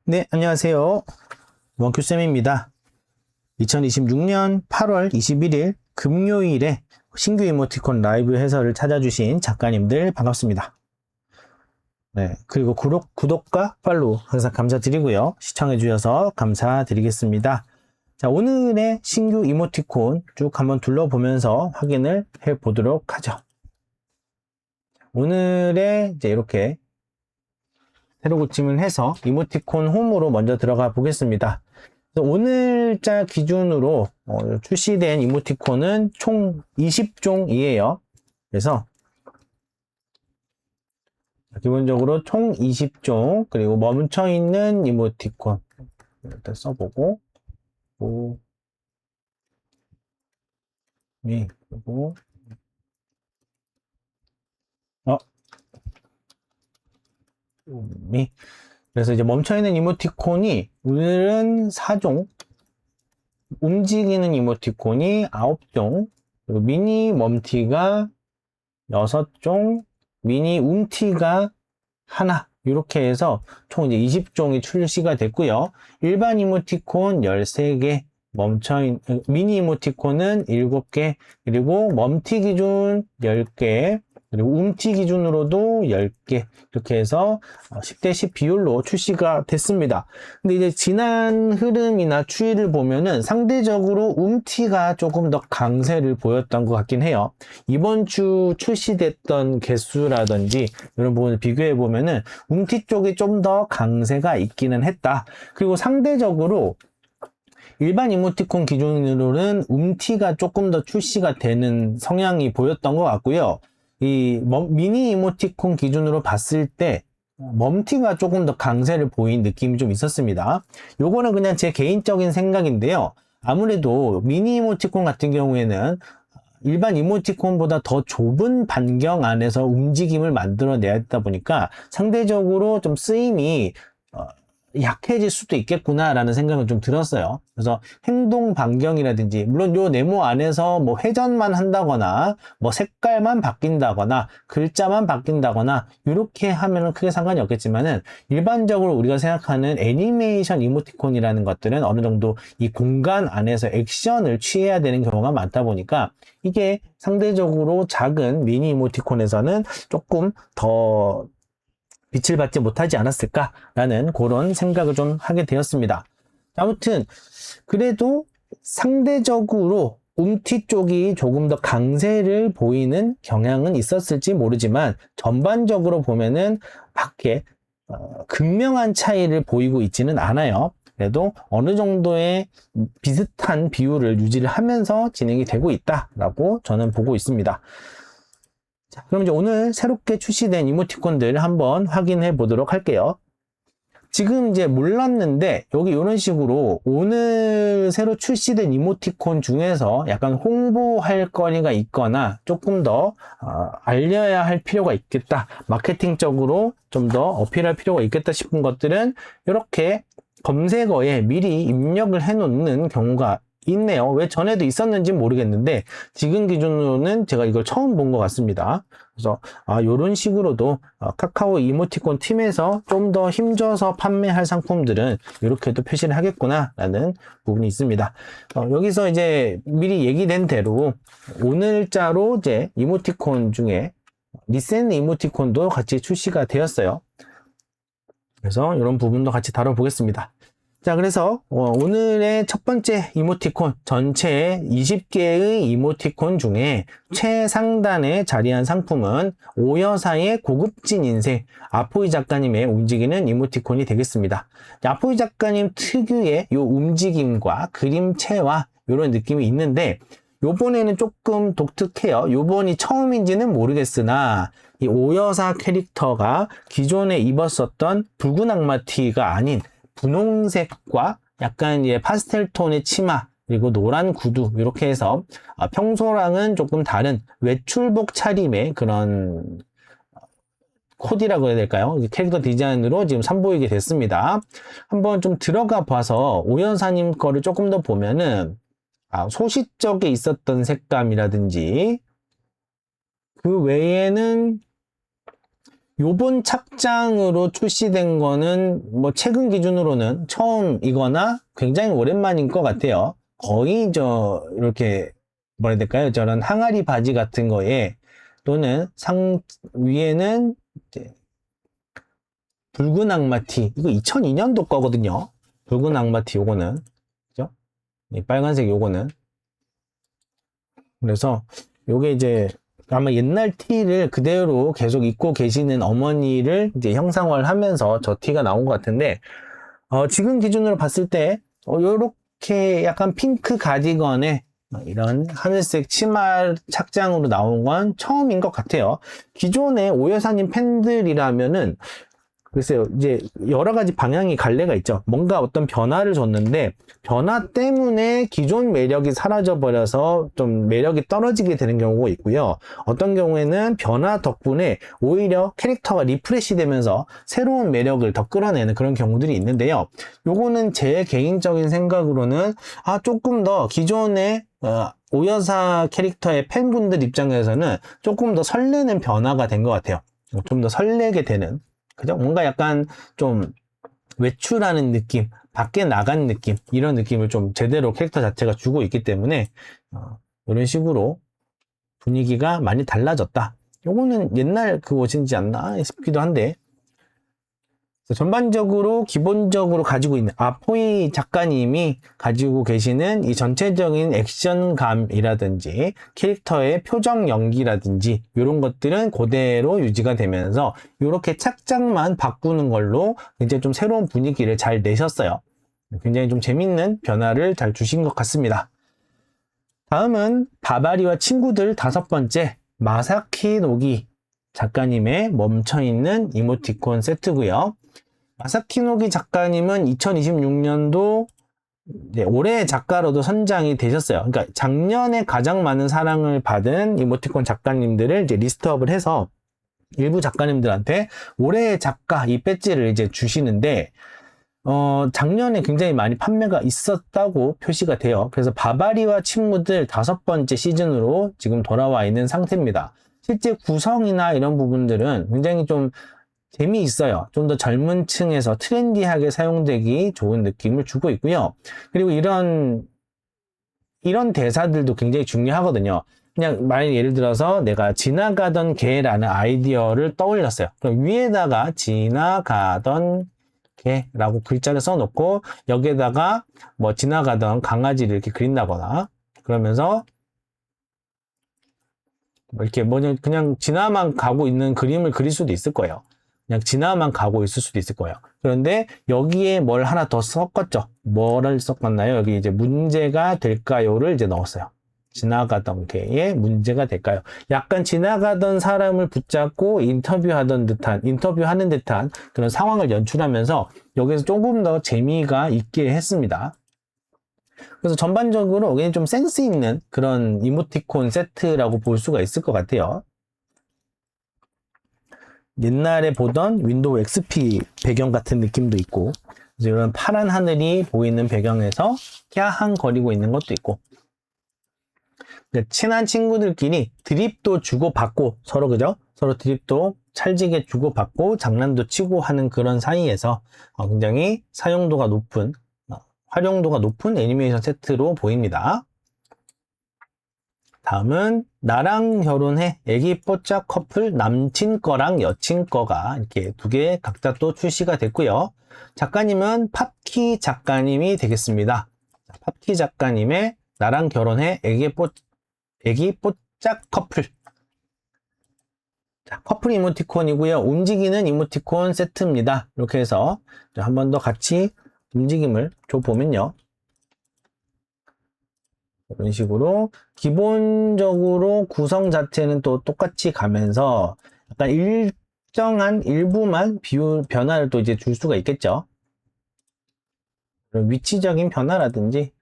네, 안녕하세요. 원큐쌤입니다. 2026년 8월 21일 금요일에 신규 이모티콘 라이브 해설을 찾아주신 작가님들 반갑습니다. 네, 그리고 구독과 팔로우 항상 감사드리고요. 시청해주셔서 감사드리겠습니다. 자, 오늘의 신규 이모티콘 쭉 한번 둘러보면서 확인을 해보도록 하죠. 오늘의 이제 이렇게 새로 고침을 해서 이모티콘 홈으로 먼저 들어가 보겠습니다. 오늘자 기준으로 출시된 이모티콘은 총 20종이에요. 그래서 기본적으로 총 20종, 그리고 멈춰있는 이모티콘 일단 써보고 그리고 그래서 이제 멈춰있는 이모티콘이 오늘은 4종, 움직이는 이모티콘이 9종, 그리고 미니 멈티가 6종, 미니 움티가 하나, 이렇게 해서 총 이제 20종이 출시가 됐고요. 일반 이모티콘 13개, 미니 이모티콘은 7개, 그리고 멈티 기준 10개, 그리고 움티 기준으로도 10개, 이렇게 해서 10대 10 비율로 출시가 됐습니다. 근데 이제 지난 흐름이나 추이를 보면은 상대적으로 움티가 조금 더 강세를 보였던 것 같긴 해요. 이번 주 출시됐던 개수라든지 이런 부분을 비교해 보면은 움티 쪽이 좀 더 강세가 있기는 했다. 그리고 상대적으로 일반 이모티콘 기준으로는 움티가 조금 더 출시가 되는 성향이 보였던 것 같고요. 이 미니 이모티콘 기준으로 봤을 때 멈티가 조금 더 강세를 보인 느낌이 좀 있었습니다. 요거는 그냥 제 개인적인 생각인데요. 아무래도 미니 이모티콘 같은 경우에는 일반 이모티콘보다 더 좁은 반경 안에서 움직임을 만들어내야 했다 보니까 상대적으로 좀 쓰임이 약해질 수도 있겠구나라는 생각은 좀 들었어요. 그래서 행동 반경이라든지, 물론 요 네모 안에서 뭐 회전만 한다거나, 뭐 색깔만 바뀐다거나, 글자만 바뀐다거나, 이렇게 하면은 크게 상관이 없겠지만은, 일반적으로 우리가 생각하는 애니메이션 이모티콘이라는 것들은 어느 정도 이 공간 안에서 액션을 취해야 되는 경우가 많다 보니까, 이게 상대적으로 작은 미니 이모티콘에서는 조금 더 빛을 받지 못하지 않았을까라는 그런 생각을 좀 하게 되었습니다. 아무튼 그래도 상대적으로 움티 쪽이 조금 더 강세를 보이는 경향은 있었을지 모르지만 전반적으로 보면은 밖에 극명한 차이를 보이고 있지는 않아요. 그래도 어느 정도의 비슷한 비율을 유지를 하면서 진행이 되고 있다라고 저는 보고 있습니다. 자, 그럼 이제 오늘 새롭게 출시된 이모티콘들 한번 확인해 보도록 할게요. 지금 이제 몰랐는데 여기 이런 식으로 오늘 새로 출시된 이모티콘 중에서 약간 홍보할 거리가 있거나 조금 더 알려야 할 필요가 있겠다, 마케팅적으로 좀 더 어필할 필요가 있겠다 싶은 것들은 이렇게 검색어에 미리 입력을 해 놓는 경우가 있네요. 왜 전에도 있었는지 모르겠는데 지금 기준으로는 제가 이걸 처음 본 것 같습니다. 그래서 이런 식으로도 카카오 이모티콘 팀에서 좀 더 힘줘서 판매할 상품들은 이렇게도 표시를 하겠구나 라는 부분이 있습니다. 여기서 이제 미리 얘기된 대로 오늘자로 이제 이모티콘 중에 리센 이모티콘도 같이 출시가 되었어요. 그래서 이런 부분도 같이 다뤄보겠습니다. 자, 그래서 오늘의 첫 번째 이모티콘, 전체 20개의 이모티콘 중에 최상단에 자리한 상품은 오여사의 고급진 인생, 아포이 작가님의 움직이는 이모티콘이 되겠습니다. 아포이 작가님 특유의 이 움직임과 그림체와 이런 느낌이 있는데 요번에는 조금 독특해요. 요번이 처음인지는 모르겠으나 이 오여사 캐릭터가 기존에 입었었던 붉은 악마티가 아닌 분홍색과 약간 파스텔 톤의 치마, 그리고 노란 구두, 이렇게 해서 평소랑은 조금 다른 외출복 차림의 그런 코디라고 해야 될까요? 캐릭터 디자인으로 지금 선보이게 됐습니다. 한번 좀 들어가 봐서 오연사님 거를 조금 더 보면은 소시적에 있었던 색감이라든지 그 외에는 요번 착장으로 출시된 거는 뭐 최근 기준으로는 처음이거나 굉장히 오랜만인 것 같아요. 거의 이렇게 뭐라 해야 될까요? 저런 항아리 바지 같은 거에 또는 위에는 이제 붉은 악마티, 이거 2002년도 거거든요. 붉은 악마티 요거는, 그죠? 이 빨간색 요거는. 그래서 요게 이제 아마 옛날 티를 그대로 계속 입고 계시는 어머니를 이제 형상화를 하면서 저 티가 나온 것 같은데, 지금 기준으로 봤을 때, 요렇게 약간 핑크 가디건에 이런 하늘색 치마 착장으로 나온 건 처음인 것 같아요. 기존의 오여사님 팬들이라면은 글쎄요, 이제 여러 가지 방향이 갈래가 있죠. 뭔가 어떤 변화를 줬는데 변화 때문에 기존 매력이 사라져 버려서 좀 매력이 떨어지게 되는 경우가 있고요. 어떤 경우에는 변화 덕분에 오히려 캐릭터가 리프레시 되면서 새로운 매력을 더 끌어내는 그런 경우들이 있는데요. 요거는 제 개인적인 생각으로는 조금 더 기존의 오여사 캐릭터의 팬분들 입장에서는 조금 더 설레는 변화가 된 것 같아요. 좀 더 설레게 되는, 그죠? 뭔가 약간 좀 외출하는 느낌, 밖에 나간 느낌, 이런 느낌을 좀 제대로 캐릭터 자체가 주고 있기 때문에 이런 식으로 분위기가 많이 달라졌다. 요거는 옛날 그 옷인지 않나 싶기도 한데, 전반적으로 기본적으로 가지고 있는 포이 작가님이 가지고 계시는 이 전체적인 액션감이라든지 캐릭터의 표정 연기라든지 이런 것들은 그대로 유지가 되면서 이렇게 착장만 바꾸는 걸로 굉장히 좀 새로운 분위기를 잘 내셨어요. 굉장히 좀 재밌는 변화를 잘 주신 것 같습니다. 다음은 바바리와 친구들 5번째, 마사키 노기 작가님의 멈춰있는 이모티콘 세트고요. 마사키 노기 작가님은 2026년도 올해의 작가로도 선정이 되셨어요. 그러니까 작년에 가장 많은 사랑을 받은 이모티콘 작가님들을 이제 리스트업을 해서 일부 작가님들한테 올해의 작가 이 배지를 이제 주시는데, 작년에 굉장히 많이 판매가 있었다고 표시가 돼요. 그래서 바바리와 친구들 5번째 시즌으로 지금 돌아와 있는 상태입니다. 실제 구성이나 이런 부분들은 굉장히 좀 재미있어요. 좀 더 젊은 층에서 트렌디하게 사용되기 좋은 느낌을 주고 있고요. 그리고 이런 대사들도 굉장히 중요하거든요. 그냥 예를 들어서 내가 지나가던 개라는 아이디어를 떠올렸어요. 그럼 위에다가 지나가던 개라고 글자를 써놓고 여기에다가 뭐 지나가던 강아지를 이렇게 그린다거나, 그러면서 이렇게 그냥 지나만 가고 있는 그림을 그릴 수도 있을 거예요. 그냥 지나만 가고 있을 수도 있을 거예요. 그런데 여기에 뭘 하나 더 섞었죠. 뭐를 섞었나요? 여기 이제 문제가 될까요를 이제 넣었어요. 지나가던 개의 문제가 될까요? 약간 지나가던 사람을 붙잡고 인터뷰하는 듯한 그런 상황을 연출하면서 여기서 조금 더 재미가 있게 했습니다. 그래서 전반적으로 그냥 좀 센스 있는 그런 이모티콘 세트라고 볼 수가 있을 것 같아요. 옛날에 보던 윈도우 XP 배경 같은 느낌도 있고, 이런 파란 하늘이 보이는 배경에서 캬항거리고 있는 것도 있고, 친한 친구들끼리 드립도 주고받고 서로, 그죠? 서로 드립도 찰지게 주고받고 장난도 치고 하는 그런 사이에서 굉장히 사용도가 높은, 활용도가 높은 애니메이션 세트로 보입니다. 다음은 나랑 결혼해 애기 뽀짝 커플 남친 거랑 여친 거가 이렇게 2개 각자 또 출시가 됐고요. 작가님은 팝키 작가님이 되겠습니다. 팝키 작가님의 나랑 결혼해 애기 뽀짝 커플. 커플 이모티콘이고요. 움직이는 이모티콘 세트입니다. 이렇게 해서 한 번 더 같이 움직임을 줘보면요. 이런 식으로 기본적으로 구성 자체는 또 똑같이 가면서 약간 일정한 일부만 변화를 또 이제 줄 수가 있겠죠. 위치적인 변화라든지.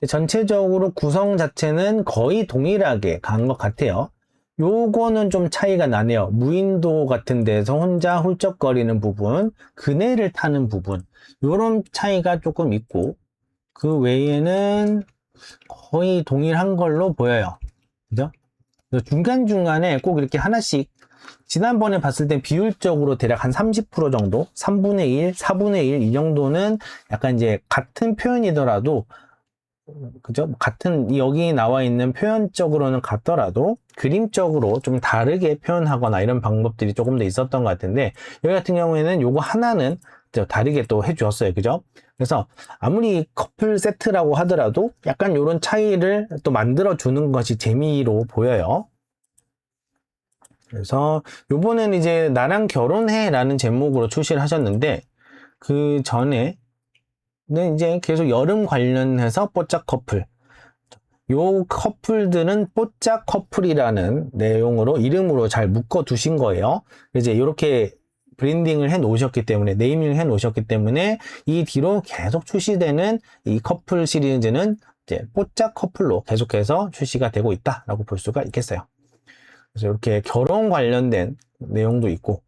전체적으로 구성 자체는 거의 동일하게 간 것 같아요. 요거는 좀 차이가 나네요. 무인도 같은 데서 혼자 훌쩍거리는 부분, 그네를 타는 부분, 요런 차이가 조금 있고, 그 외에는 거의 동일한 걸로 보여요. 그죠? 중간중간에 꼭 이렇게 하나씩 지난번에 봤을 때 비율적으로 대략 한 30% 정도, 3분의 1, 4분의 1 이 정도는 약간 이제 같은 표현이더라도, 그죠? 같은 여기 나와 있는 표현적으로는 같더라도 그림적으로 좀 다르게 표현하거나 이런 방법들이 조금 더 있었던 것 같은데, 여기 같은 경우에는 요거 하나는 다르게 또 해주었어요. 그죠? 그래서 아무리 커플 세트라고 하더라도 약간 이런 차이를 또 만들어 주는 것이 재미로 보여요. 그래서 요번에는 이제 나랑 결혼해 라는 제목으로 출시를 하셨는데, 그 전에는 이제 계속 여름 관련해서 뽀짝 커플, 요 커플들은 뽀짝 커플이라는 내용으로 이름으로 잘 묶어 두신 거예요. 이제 이렇게 브랜딩을 해 놓으셨기 때문에, 네이밍을 해 놓으셨기 때문에 이 뒤로 계속 출시되는 이 커플 시리즈는 이제 뽀짝 커플로 계속해서 출시가 되고 있다라고 볼 수가 있겠어요. 그래서 이렇게 결혼 관련된 내용도 있고,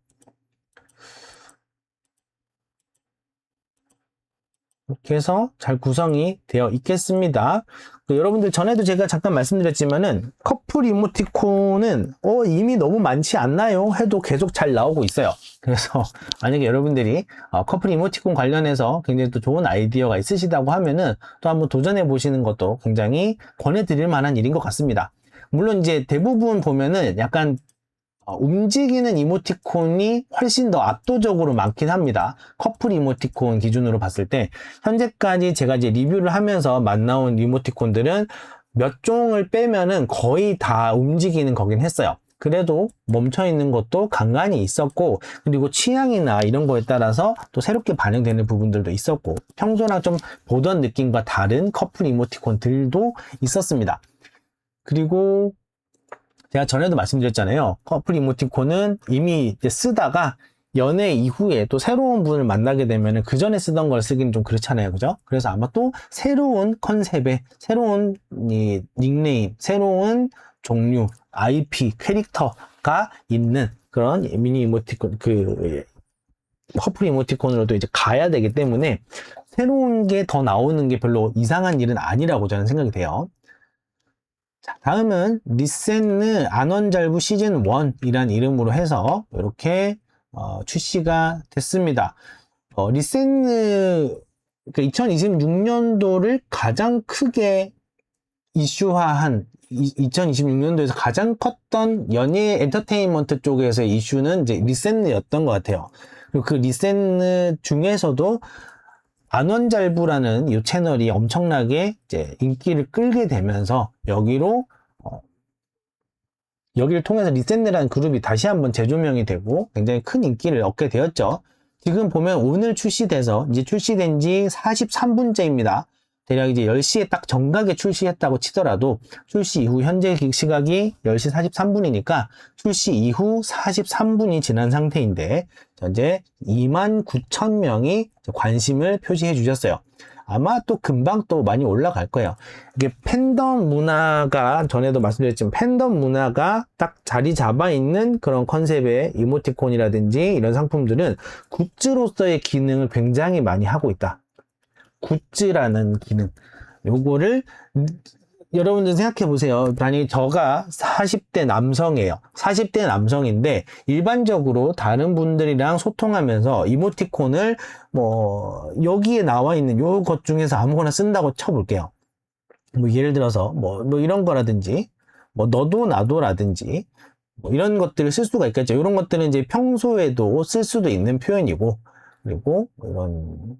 이렇게 해서 잘 구성이 되어 있겠습니다. 여러분들 전에도 제가 잠깐 말씀드렸지만은 커플 이모티콘은 이미 너무 많지 않나요? 해도 계속 잘 나오고 있어요. 그래서 만약에 여러분들이 커플 이모티콘 관련해서 굉장히 또 좋은 아이디어가 있으시다고 하면은 또 한번 도전해 보시는 것도 굉장히 권해드릴 만한 일인 것 같습니다. 물론 이제 대부분 보면은 약간 움직이는 이모티콘이 훨씬 더 압도적으로 많긴 합니다. 커플 이모티콘 기준으로 봤을 때 현재까지 제가 이제 리뷰를 하면서 만나온 이모티콘들은 몇 종을 빼면은 거의 다 움직이는 거긴 했어요. 그래도 멈춰있는 것도 간간히 있었고, 그리고 취향이나 이런 거에 따라서 또 새롭게 반영되는 부분들도 있었고, 평소랑 좀 보던 느낌과 다른 커플 이모티콘들도 있었습니다. 그리고 제가 전에도 말씀드렸잖아요. 커플 이모티콘은 이미 이제 쓰다가 연애 이후에 또 새로운 분을 만나게 되면은 그 전에 쓰던 걸 쓰기는 좀 그렇잖아요. 그죠? 그래서 아마 또 새로운 컨셉의 새로운 이 닉네임, 새로운 종류, IP, 캐릭터가 있는 그런 미니 이모티콘, 커플 이모티콘으로도 이제 가야 되기 때문에 새로운 게 더 나오는 게 별로 이상한 일은 아니라고 저는 생각이 돼요. 다음은 리센느 안원잘부 시즌 1이란 이름으로 해서 이렇게 출시가 됐습니다. 리센느 2026년도를 가장 크게 이슈화한 2026년도에서 가장 컸던 연예 엔터테인먼트 쪽에서의 이슈는 이제 리센느였던 것 같아요. 그리고 그 리센느 중에서도 안원잘부라는 이 채널이 엄청나게 이제 인기를 끌게 되면서 여기를 통해서 리센느라는 그룹이 다시 한번 재조명이 되고 굉장히 큰 인기를 얻게 되었죠. 지금 보면 오늘 출시돼서 이제 출시된 지 43분째입니다. 대략 이제 10시에 딱 정각에 출시했다고 치더라도 출시 이후 현재 시각이 10시 43분이니까 출시 이후 43분이 지난 상태인데 현재 29,000명이 관심을 표시해 주셨어요. 아마 또 금방 또 많이 올라갈 거예요. 이게 팬덤 문화가, 전에도 말씀드렸지만 팬덤 문화가 딱 자리 잡아 있는 그런 컨셉의 이모티콘이라든지 이런 상품들은 굿즈로서의 기능을 굉장히 많이 하고 있다. 굿즈라는 기능, 요거를 여러분들 생각해 보세요. 만약에 저가 40대 남성이에요. 40대 남성인데 일반적으로 다른 분들이랑 소통하면서 이모티콘을 여기에 나와 있는 요 것 중에서 아무거나 쓴다고 쳐볼게요. 예를 들어서 뭐 이런 거라든지 너도 나도라든지 이런 것들을 쓸 수가 있겠죠. 이런 것들은 이제 평소에도 쓸 수도 있는 표현이고, 그리고 이런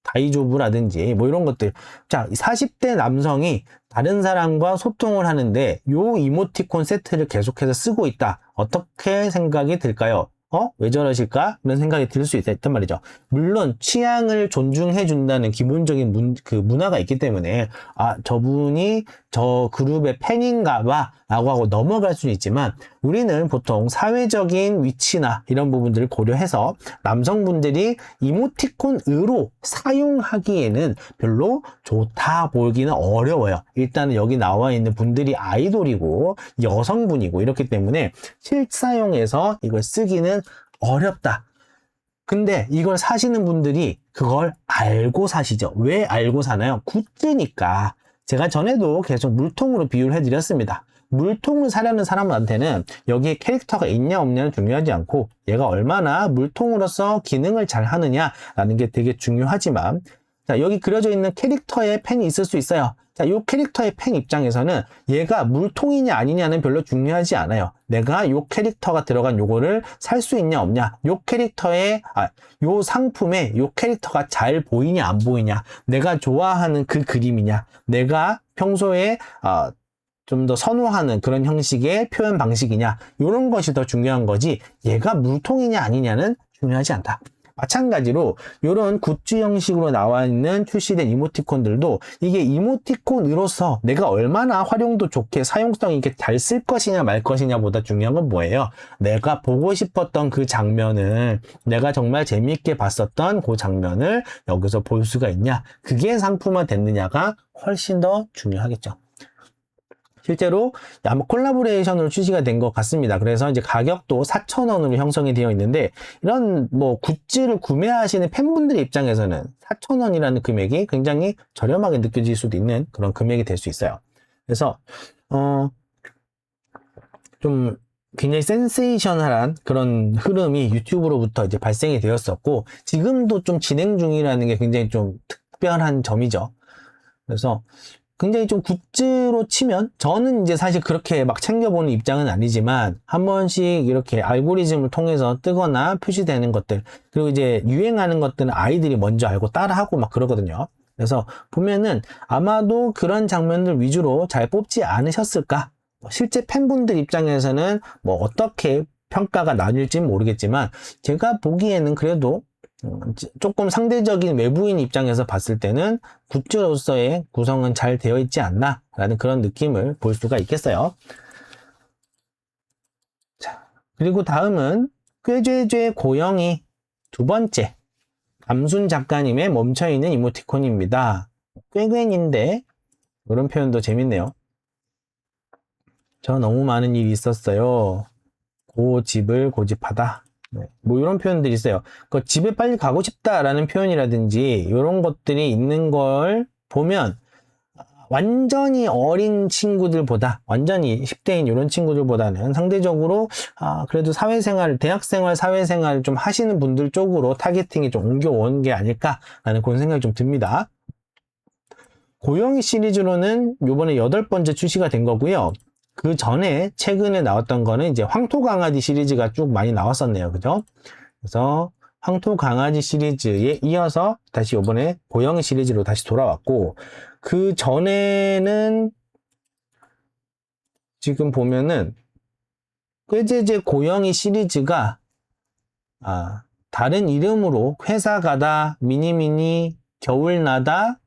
다이조부라든지 이런 것들. 자, 40대 남성이 다른 사람과 소통을 하는데 요 이모티콘 세트를 계속해서 쓰고 있다. 어떻게 생각이 들까요? 왜 저러실까? 이런 생각이 들 수 있단 말이죠. 물론 취향을 존중해 준다는 기본적인 문화가 있기 때문에 저분이 저 그룹의 팬인가 봐 라고 하고 넘어갈 수는 있지만, 우리는 보통 사회적인 위치나 이런 부분들을 고려해서 남성분들이 이모티콘으로 사용하기에는 별로 좋다 보기는 어려워요. 일단은 여기 나와 있는 분들이 아이돌이고 여성분이고 이렇기 때문에 실사용에서 이걸 쓰기는 어렵다. 근데 이걸 사시는 분들이 그걸 알고 사시죠. 왜 알고 사나요? 굿즈니까. 제가 전에도 계속 물통으로 비유를 해드렸습니다. 물통을 사려는 사람한테는 여기에 캐릭터가 있냐 없냐는 중요하지 않고 얘가 얼마나 물통으로서 기능을 잘 하느냐라는 게 되게 중요하지만, 자, 여기 그려져 있는 캐릭터의 펜이 있을 수 있어요. 자, 이 캐릭터의 펜 입장에서는 얘가 물통이냐 아니냐는 별로 중요하지 않아요. 내가 이 캐릭터가 들어간 요거를 살 수 있냐 없냐, 요 상품에 요 캐릭터가 잘 보이냐 안 보이냐, 내가 좋아하는 그 그림이냐, 내가 평소에 좀 더 선호하는 그런 형식의 표현 방식이냐, 이런 것이 더 중요한 거지 얘가 물통이냐 아니냐는 중요하지 않다. 마찬가지로 이런 굿즈 형식으로 나와 있는 출시된 이모티콘들도 이게 이모티콘으로서 내가 얼마나 활용도 좋게 사용성 있게 잘 쓸 것이냐 말 것이냐 보다 중요한 건 뭐예요? 내가 보고 싶었던 그 장면을, 내가 정말 재미있게 봤었던 그 장면을 여기서 볼 수가 있냐, 그게 상품화 됐느냐가 훨씬 더 중요하겠죠. 실제로 아마 콜라보레이션으로 출시가 된 것 같습니다. 그래서 이제 가격도 4,000원으로 형성이 되어 있는데, 이런 뭐 굿즈를 구매하시는 팬분들의 입장에서는 4,000원이라는 금액이 굉장히 저렴하게 느껴질 수도 있는 그런 금액이 될 수 있어요. 그래서 좀 굉장히 센세이셔널한 그런 흐름이 유튜브로부터 이제 발생이 되었었고, 지금도 좀 진행 중이라는 게 굉장히 좀 특별한 점이죠. 그래서 굉장히 좀 굿즈로 치면, 저는 이제 사실 그렇게 막 챙겨보는 입장은 아니지만 한 번씩 이렇게 알고리즘을 통해서 뜨거나 표시되는 것들, 그리고 이제 유행하는 것들은 아이들이 먼저 알고 따라하고 막 그러거든요. 그래서 보면은 아마도 그런 장면들 위주로 잘 뽑지 않으셨을까? 실제 팬분들 입장에서는 뭐 어떻게 평가가 나뉠지 모르겠지만, 제가 보기에는 그래도 조금 상대적인 외부인 입장에서 봤을 때는 굿즈로서의 구성은 잘 되어 있지 않나 라는 그런 느낌을 볼 수가 있겠어요. 자, 그리고 다음은 꾀죄죄 고영이 두 번째, 감순 작가님의 멈춰있는 이모티콘입니다. 꾀괭인데 이런 표현도 재밌네요. 저 너무 많은 일이 있었어요. 고집을 고집하다. 네, 뭐 이런 표현들이 있어요. 그 집에 빨리 가고 싶다라는 표현이라든지 이런 것들이 있는 걸 보면 완전히 어린 친구들보다, 완전히 10대인 이런 친구들보다는 상대적으로 그래도 사회생활, 대학생활, 사회생활 좀 하시는 분들 쪽으로 타겟팅이 좀 옮겨온 게 아닐까라는 그런 생각이 좀 듭니다. 고영이 시리즈로는 요번에 8번째 출시가 된 거고요. 그 전에 최근에 나왔던 거는 이제 황토강아지 시리즈가 쭉 많이 나왔었네요. 그죠? 그래서 황토강아지 시리즈에 이어서 다시 이번에 고영이 시리즈로 다시 돌아왔고, 그 전에는 지금 보면은 꾀죄죄 고영이 시리즈가 다른 이름으로 회사 가다, 미니미니, 겨울나다,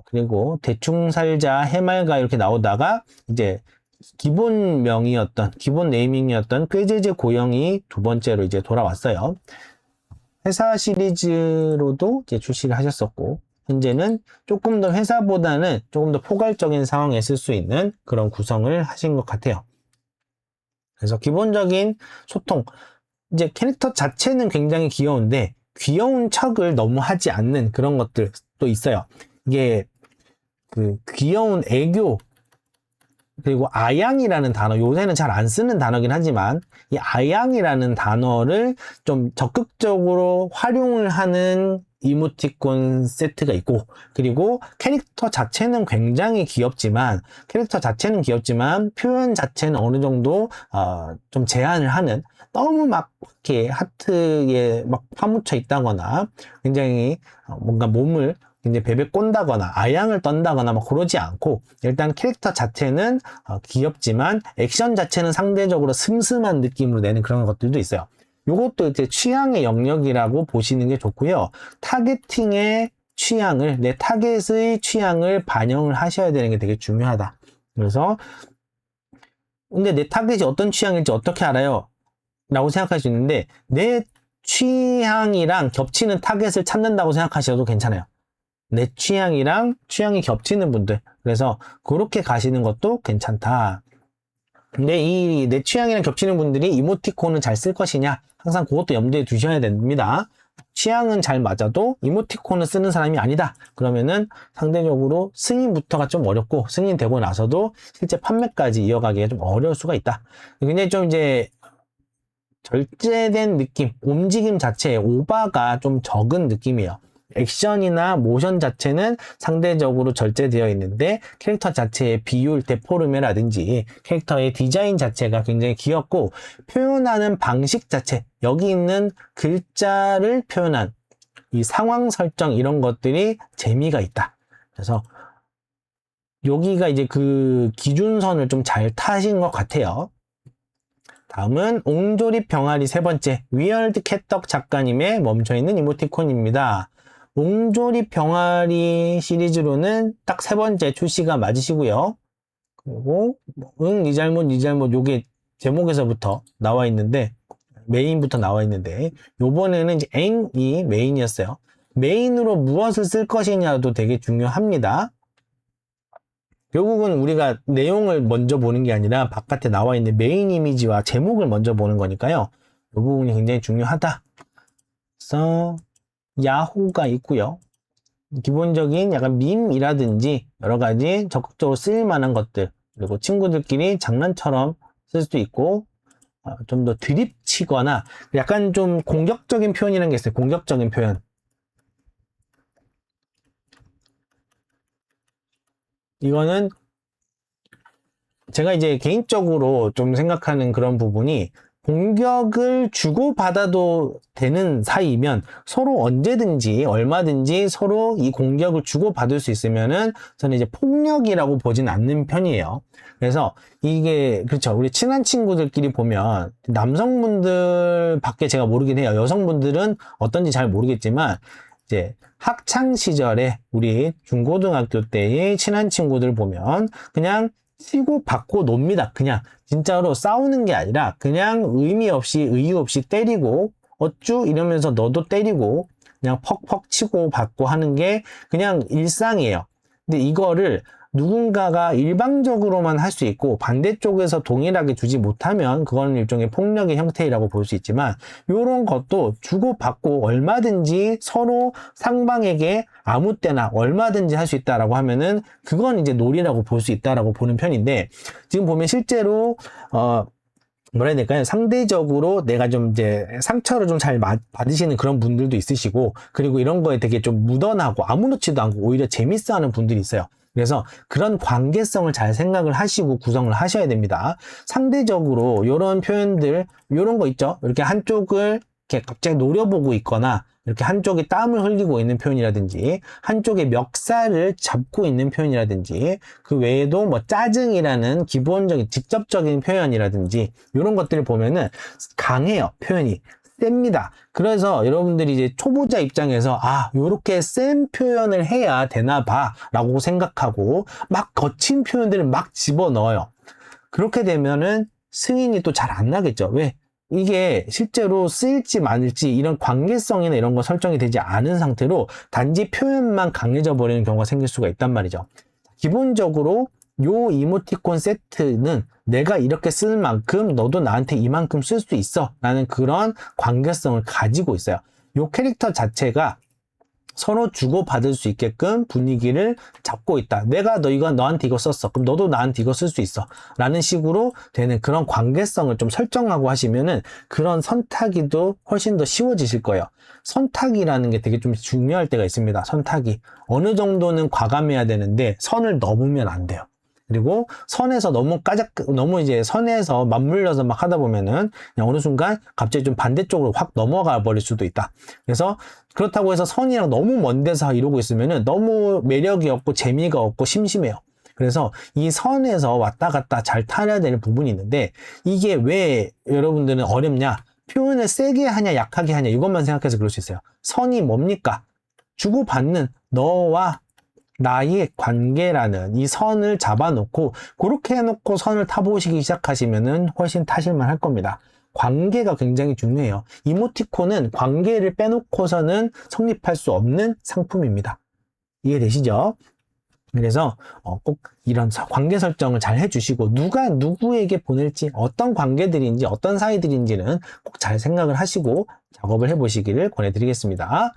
그리고 대충 살자, 해맑아 이렇게 나오다가 이제 기본 네이밍이었던 꾀죄죄 고영이 두 번째로 이제 돌아왔어요. 회사 시리즈로도 이제 출시를 하셨었고, 현재는 조금 더 회사보다는 조금 더 포괄적인 상황에 쓸 수 있는 그런 구성을 하신 것 같아요. 그래서 기본적인 소통, 이제 캐릭터 자체는 굉장히 귀여운데 귀여운 척을 너무 하지 않는 그런 것들도 있어요. 이게 그 귀여운 애교, 그리고 아양이라는 단어, 요새는 잘 안 쓰는 단어긴 하지만 이 아양이라는 단어를 좀 적극적으로 활용을 하는 이모티콘 세트가 있고, 그리고 캐릭터 자체는 굉장히 귀엽지만 표현 자체는 어느 정도 좀 제한을 하는, 너무 막 이렇게 하트에 막 파묻혀 있다거나 굉장히 뭔가 몸을 이제 베베 꼰다거나 아양을 떤다거나 막 그러지 않고, 일단 캐릭터 자체는 귀엽지만 액션 자체는 상대적으로 슴슴한 느낌으로 내는 그런 것들도 있어요. 요것도 이제 취향의 영역이라고 보시는 게 좋고요. 타겟팅의 취향을, 내 타겟의 취향을 반영을 하셔야 되는 게 되게 중요하다. 그래서 근데 내 타겟이 어떤 취향일지 어떻게 알아요? 라고 생각할 수 있는데, 내 취향이랑 겹치는 타겟을 찾는다고 생각하셔도 괜찮아요. 내 취향이랑 취향이 겹치는 분들, 그래서 그렇게 가시는 것도 괜찮다. 근데 이 내 취향이랑 겹치는 분들이 이모티콘을 잘 쓸 것이냐, 항상 그것도 염두에 두셔야 됩니다. 취향은 잘 맞아도 이모티콘을 쓰는 사람이 아니다. 그러면은 상대적으로 승인부터가 좀 어렵고 승인되고 나서도 실제 판매까지 이어가기가 좀 어려울 수가 있다. 굉장히 좀 이제 절제된 느낌, 움직임 자체에 오바가 좀 적은 느낌이에요. 액션이나 모션 자체는 상대적으로 절제되어 있는데 캐릭터 자체의 비율, 데포르메라든지 캐릭터의 디자인 자체가 굉장히 귀엽고 표현하는 방식 자체, 여기 있는 글자를 표현한 이 상황 설정 이런 것들이 재미가 있다. 그래서 여기가 이제 그 기준선을 좀 잘 타신 것 같아요. 다음은 옹졸입 병아리 세 번째, 위얼드 캣덕 작가님의 멈춰있는 이모티콘입니다. 옹졸입 병아리 시리즈로는 딱 세 번째 출시가 맞으시고요. 그리고 니 잘못 요게 제목에서부터 나와 있는데 메인부터 나와 있는데 요번에는 이제 앵이 메인이었어요. 메인으로 무엇을 쓸 것이냐도 되게 중요합니다. 결국은 우리가 내용을 먼저 보는 게 아니라 바깥에 나와 있는 메인 이미지와 제목을 먼저 보는 거니까요. 이 부분이 굉장히 중요하다. 그래서 야호가 있고요. 기본적인 약간 밈이라든지 여러 가지 적극적으로 쓰일 만한 것들, 그리고 친구들끼리 장난처럼 쓸 수도 있고 좀 더 드립치거나 약간 좀 공격적인 표현이라는 게 있어요. 공격적인 표현. 이거는 제가 이제 개인적으로 좀 생각하는 그런 부분이 공격을 주고받아도 되는 사이면 서로 언제든지 얼마든지 서로 이 공격을 주고받을 수 있으면은 저는 이제 폭력이라고 보진 않는 편이에요. 그래서 이게 그렇죠. 우리 친한 친구들끼리 보면 남성분들 밖에 제가 모르긴 해요. 여성분들은 어떤지 잘 모르겠지만 이제 학창 시절에 우리 중고등학교 때의 친한 친구들 보면 그냥 치고 받고 놉니다. 그냥 진짜로 싸우는 게 아니라 그냥 의미 없이 이유 없이 때리고 어쭈 이러면서 너도 때리고 그냥 퍽퍽 치고 받고 하는 게 그냥 일상이에요. 근데 이거를 누군가가 일방적으로만 할 수 있고 반대쪽에서 동일하게 주지 못하면 그건 일종의 폭력의 형태라고 볼 수 있지만 이런 것도 주고받고 얼마든지 서로 상방에게 아무 때나 얼마든지 할 수 있다라고 하면은 그건 이제 놀이라고 볼 수 있다라고 보는 편인데 지금 보면 실제로 뭐라 해야 될까요? 상대적으로 내가 좀 이제 상처를 좀 잘 받으시는 그런 분들도 있으시고 그리고 이런 거에 되게 좀 묻어나고 아무렇지도 않고 오히려 재밌어 하는 분들이 있어요. 그래서 그런 관계성을 잘 생각을 하시고 구성을 하셔야 됩니다. 상대적으로 이런 표현들, 이런 거 있죠? 이렇게 한쪽을 이렇게 갑자기 노려보고 있거나 이렇게 한쪽에 땀을 흘리고 있는 표현이라든지 한쪽에 멱살을 잡고 있는 표현이라든지 그 외에도 뭐 짜증이라는 기본적인 직접적인 표현이라든지 이런 것들을 보면은 강해요. 표현이 셉니다. 그래서 여러분들이 이제 초보자 입장에서 요렇게 센 표현을 해야 되나 봐 라고 생각하고 막 거친 표현들을 막 집어넣어요. 그렇게 되면은 승인이 또 잘 안 나겠죠. 왜? 이게 실제로 쓰일지 말지 이런 관계성이나 이런 거 설정이 되지 않은 상태로 단지 표현만 강해져 버리는 경우가 생길 수가 있단 말이죠. 기본적으로 요 이모티콘 세트는 내가 이렇게 쓸 만큼 너도 나한테 이만큼 쓸 수 있어 라는 그런 관계성을 가지고 있어요. 요 캐릭터 자체가 서로 주고받을 수 있게끔 분위기를 잡고 있다. 내가 너한테 이거 썼어. 그럼 너도 나한테 이거 쓸 수 있어. 라는 식으로 되는 그런 관계성을 좀 설정하고 하시면은 그런 선타기도 훨씬 더 쉬워지실 거예요. 선타기라는 게 되게 좀 중요할 때가 있습니다. 선타기. 어느 정도는 과감해야 되는데 선을 넘으면 안 돼요. 그리고 선에서 너무 이제 선에서 맞물려서 막 하다 보면은 그냥 어느 순간 갑자기 좀 반대쪽으로 확 넘어가 버릴 수도 있다. 그래서 그렇다고 해서 선이랑 너무 먼 데서 이러고 있으면은 너무 매력이 없고 재미가 없고 심심해요. 그래서 이 선에서 왔다 갔다 잘 타야 되는 부분이 있는데 이게 왜 여러분들은 어렵냐? 표현을 세게 하냐 약하게 하냐 이것만 생각해서 그럴 수 있어요. 선이 뭡니까? 주고받는 너와 나의 관계라는 이 선을 잡아놓고 그렇게 해놓고 선을 타보시기 시작하시면은 훨씬 타실만 할 겁니다. 관계가 굉장히 중요해요. 이모티콘은 관계를 빼놓고서는 성립할 수 없는 상품입니다. 이해되시죠? 그래서 꼭 이런 관계 설정을 잘 해주시고 누가 누구에게 보낼지 어떤 관계들인지 어떤 사이들인지는 꼭 잘 생각을 하시고 작업을 해보시기를 권해드리겠습니다.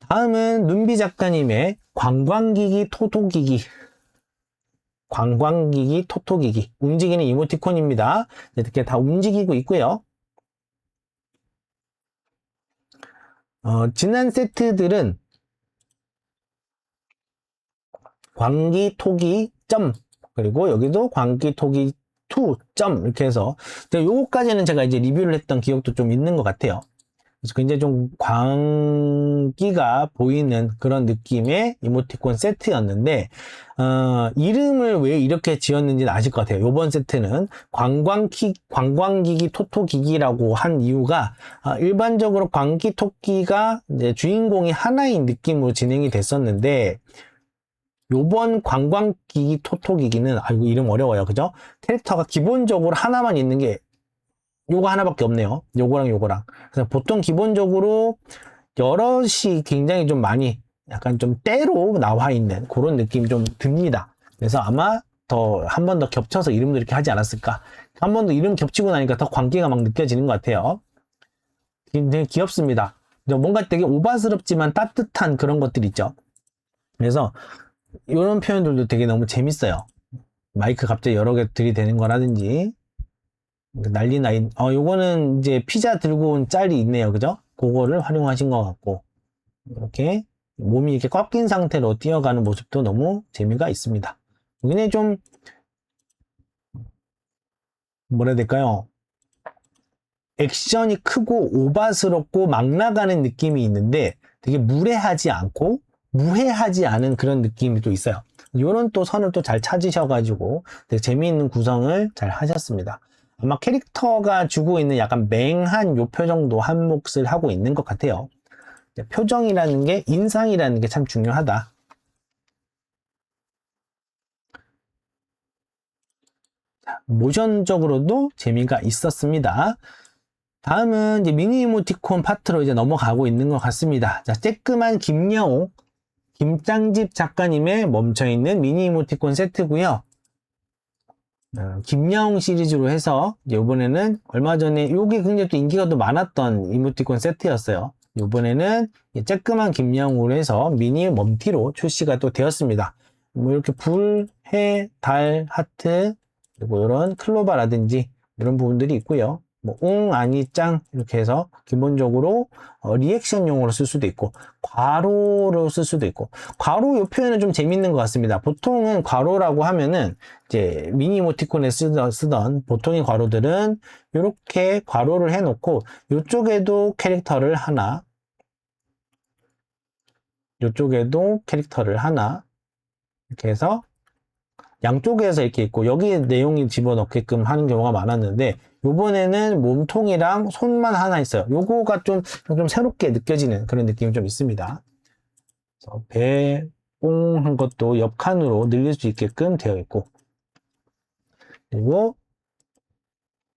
다음은 눈비 작가님의 관광기기 토토기기 움직이는 이모티콘입니다. 이렇게 다 움직이고 있고요. 지난 세트들은 광기 토기 점 그리고 여기도 광기 토기 투 점 이렇게 해서 요거까지는 제가 이제 리뷰를 했던 기억도 좀 있는 것 같아요. 그래서 굉장히 좀 광기가 보이는 그런 느낌의 이모티콘 세트였는데 이름을 왜 이렇게 지었는지는 아실 것 같아요. 요번 세트는 관광기기 토토기기라고 한 이유가 일반적으로 광기 토끼가 이제 주인공이 하나인 느낌으로 진행이 됐었는데 요번 관광기기 토토기기는 이거 이름 어려워요. 그죠? 캐릭터가 기본적으로 하나만 있는 게 요거 하나밖에 없네요. 요거랑 요거랑. 그래서 보통 기본적으로 여럿이 굉장히 좀 많이 약간 좀 때로 나와 있는 그런 느낌이 좀 듭니다. 그래서 아마 더 한 번 더 겹쳐서 이름도 이렇게 하지 않았을까. 한 번 더 이름 겹치고 나니까 더 광기가 막 느껴지는 것 같아요. 굉장히 귀엽습니다. 뭔가 되게 오바스럽지만 따뜻한 그런 것들 있죠. 그래서 이런 표현들도 되게 너무 재밌어요. 마이크 갑자기 여러 개 들이대는 거라든지 난리 나인 요거는 이제 피자 들고 온 짤이 있네요. 그죠? 그거를 활용하신 것 같고 이렇게 몸이 이렇게 꽉 낀 상태로 뛰어가는 모습도 너무 재미가 있습니다. 여기는 좀 뭐라 해야 될까요? 액션이 크고 오바스럽고 막 나가는 느낌이 있는데 되게 무례하지 않고 무해하지 않은 그런 느낌이 또 있어요. 요런 또 선을 또 잘 찾으셔가지고 되게 재미있는 구성을 잘 하셨습니다. 아마 캐릭터가 주고 있는 약간 맹한 요 표정도 한 몫을 하고 있는 것 같아요. 표정이라는 게 인상이라는 게 참 중요하다. 모션적으로도 재미가 있었습니다. 다음은 이제 미니 이모티콘 파트로 이제 넘어가고 있는 것 같습니다. 자, 쬐끄만 김여옥, 김짱집 작가님의 멈춰있는 미니 이모티콘 세트고요. 김여옥 시리즈로 해서 이번에는 얼마 전에 요게 굉장히 또 인기가 또 많았던 이모티콘 세트였어요. 이번에는 쬐끄만 김여옥으로 해서 미니 멈티로 출시가 또 되었습니다. 뭐 이렇게 불, 해, 달, 하트 그리고 이런 클로바라든지 이런 부분들이 있고요. 뭐 아니, 짱 이렇게 해서 기본적으로 리액션용으로 쓸 수도 있고 괄호로 쓸 수도 있고 괄호 이 표현은 좀 재밌는 것 같습니다. 보통은 괄호라고 하면은 이제 미니 이모티콘에 쓰던 보통의 괄호들은 이렇게 괄호를 해놓고 이쪽에도 캐릭터를 하나 이쪽에도 캐릭터를 하나 이렇게 해서 양쪽에서 이렇게 있고 여기에 내용이 집어넣게끔 하는 경우가 많았는데 요번에는 몸통이랑 손만 하나 있어요. 요거가 좀 새롭게 느껴지는 그런 느낌이 좀 있습니다. 배, 뽕한 것도 옆칸으로 늘릴 수 있게끔 되어 있고 그리고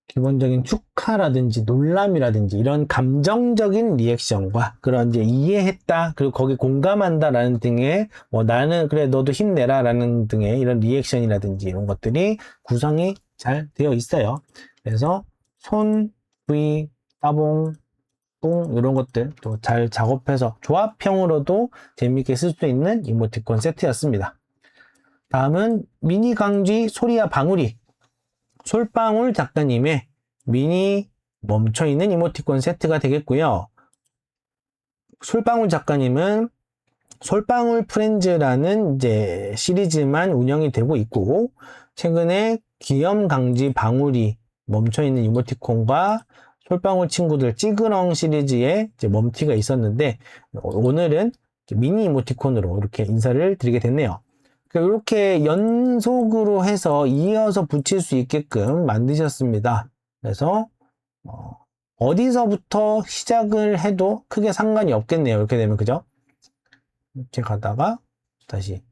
기본적인 축하라든지 놀람이라든지 이런 감정적인 리액션과 그런 이제 이해했다 그리고 거기 공감한다 라는 등의 뭐 나는 그래 너도 힘내라 라는 등의 이런 리액션이라든지 이런 것들이 구성이 잘 되어 있어요. 그래서 손, V, 따봉, 뿡 이런 것들 또 잘 작업해서 조합형으로도 재미있게 쓸 수 있는 이모티콘 세트였습니다. 다음은 미니 강쥐 소리야 방울이 솔방울 작가님의 미니 멈춰있는 이모티콘 세트가 되겠고요. 솔방울 작가님은 솔방울 프렌즈라는 이제 시리즈만 운영이 되고 있고 최근에 귀염강지 방울이 멈춰있는 이모티콘과 솔방울 친구들 찌그렁 시리즈의 이제 멈티가 있었는데 오늘은 미니 이모티콘으로 이렇게 인사를 드리게 됐네요. 이렇게 연속으로 해서 이어서 붙일 수 있게끔 만드셨습니다. 그래서 어디서부터 시작을 해도 크게 상관이 없겠네요. 이렇게 되면 그죠? 이렇게 가다가 다시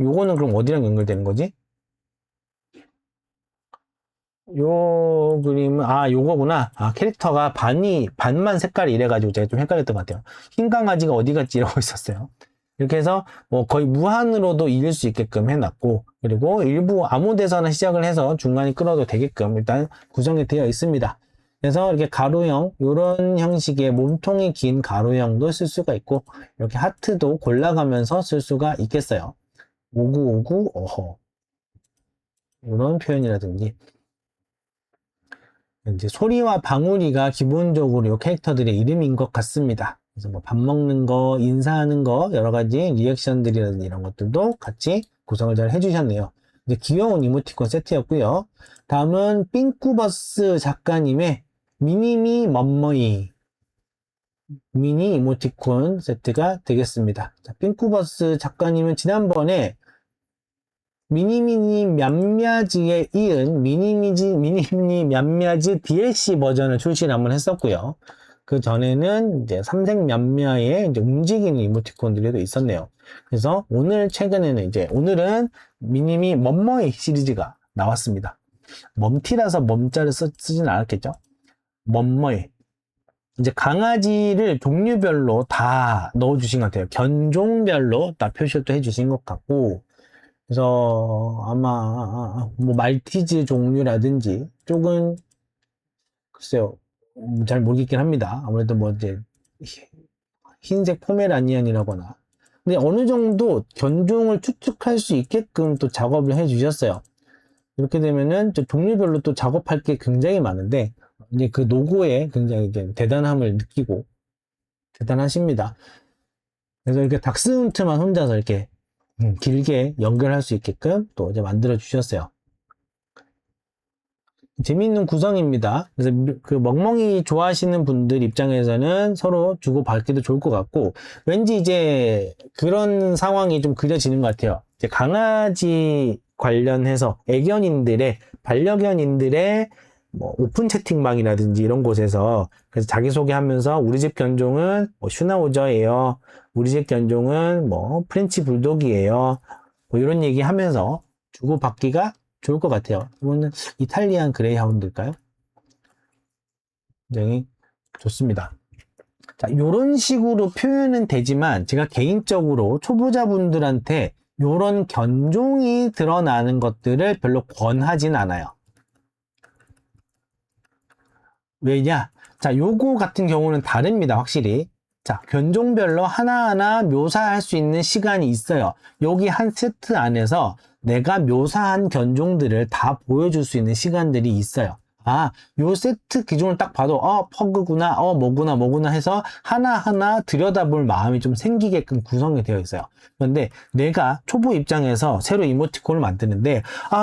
요거는 그럼 어디랑 연결되는 거지? 요 그림은 요거구나. 캐릭터가 반만 색깔이 이래가지고 제가 좀 헷갈렸던 것 같아요. 흰 강아지가 어디 갔지 이러고 있었어요. 이렇게 해서 뭐 거의 무한으로도 이을 수 있게끔 해놨고, 그리고 일부 아무 데서나 시작을 해서 중간에 끌어도 되게끔 일단 구성이 되어 있습니다. 그래서 이렇게 가로형, 이런 형식의 몸통이 긴 가로형도 쓸 수가 있고, 이렇게 하트도 골라가면서 쓸 수가 있겠어요. 5959 어허, 이런 표현이라든지, 이제 소리와 방울이가 기본적으로 이 캐릭터들의 이름인 것 같습니다. 그래서 뭐 밥 먹는 거, 인사하는 거, 여러 가지 리액션들이라든지 이런 것들도 같이 구성을 잘 해주셨네요. 이제 귀여운 이모티콘 세트였고요. 다음은 삥꾸버스 작가님의 미니미 멈머이 미니 이모티콘 세트가 되겠습니다. 자, 삥꾸버스 작가님은 지난번에 미니미니 냠냐즈에 이은 미니미 냠냐즈 DLC 버전을 출시를 한번 했었고요. 그 전에는 이제 삼색 냠냐의 이제 움직이는 이모티콘들이 있었네요. 그래서 최근에는 오늘은 미니미 멈머이 시리즈가 나왔습니다. 멈티라서 멈자를 쓰진 않았겠죠? 멈머이. 이제 강아지를 종류별로 다 넣어주신 것 같아요. 견종별로 다 표시를 또 해주신 것 같고, 그래서 아마 뭐 말티즈 종류라든지 쪽은 글쎄요, 잘 모르겠긴 합니다. 아무래도 뭐 이제 흰색 포메라니안이라거나, 근데 어느 정도 견종을 추측할 수 있게끔 또 작업을 해 주셨어요. 이렇게 되면은 종류별로 또 작업할 게 굉장히 많은데, 이제 그 노고에 굉장히 이제 대단함을 느끼고 대단하십니다. 그래서 이렇게 닥스훈트만 혼자서 이렇게 길게 연결할 수 있게끔 또 이제 만들어 주셨어요. 재미있는 구성입니다. 그래서 그 멍멍이 좋아하시는 분들 입장에서는 서로 주고받기도 좋을 것 같고, 왠지 이제 그런 상황이 좀 그려지는 것 같아요. 이제 강아지 관련해서 반려견인들의 뭐 오픈 채팅방이라든지 이런 곳에서 그래서 자기소개하면서 우리 집 견종은 뭐 슈나우저예요. 우리 집 견종은 뭐 프렌치 불독이에요. 뭐 이런 얘기 하면서 주고받기가 좋을 것 같아요. 이거는 이탈리안 그레이하운드일까요? 굉장히 좋습니다. 자, 이런 식으로 표현은 되지만 제가 개인적으로 초보자분들한테 이런 견종이 드러나는 것들을 별로 권하진 않아요. 왜냐? 자, 요거 같은 경우는 다릅니다. 확실히. 자, 견종별로 하나하나 묘사할 수 있는 시간이 있어요. 여기 한 세트 안에서 내가 묘사한 견종들을 다 보여줄 수 있는 시간들이 있어요. 아, 요 세트 기준을 딱 봐도 퍼그구나, 뭐구나 해서 하나하나 들여다볼 마음이 좀 생기게끔 구성이 되어 있어요. 그런데 내가 초보 입장에서 새로 이모티콘을 만드는데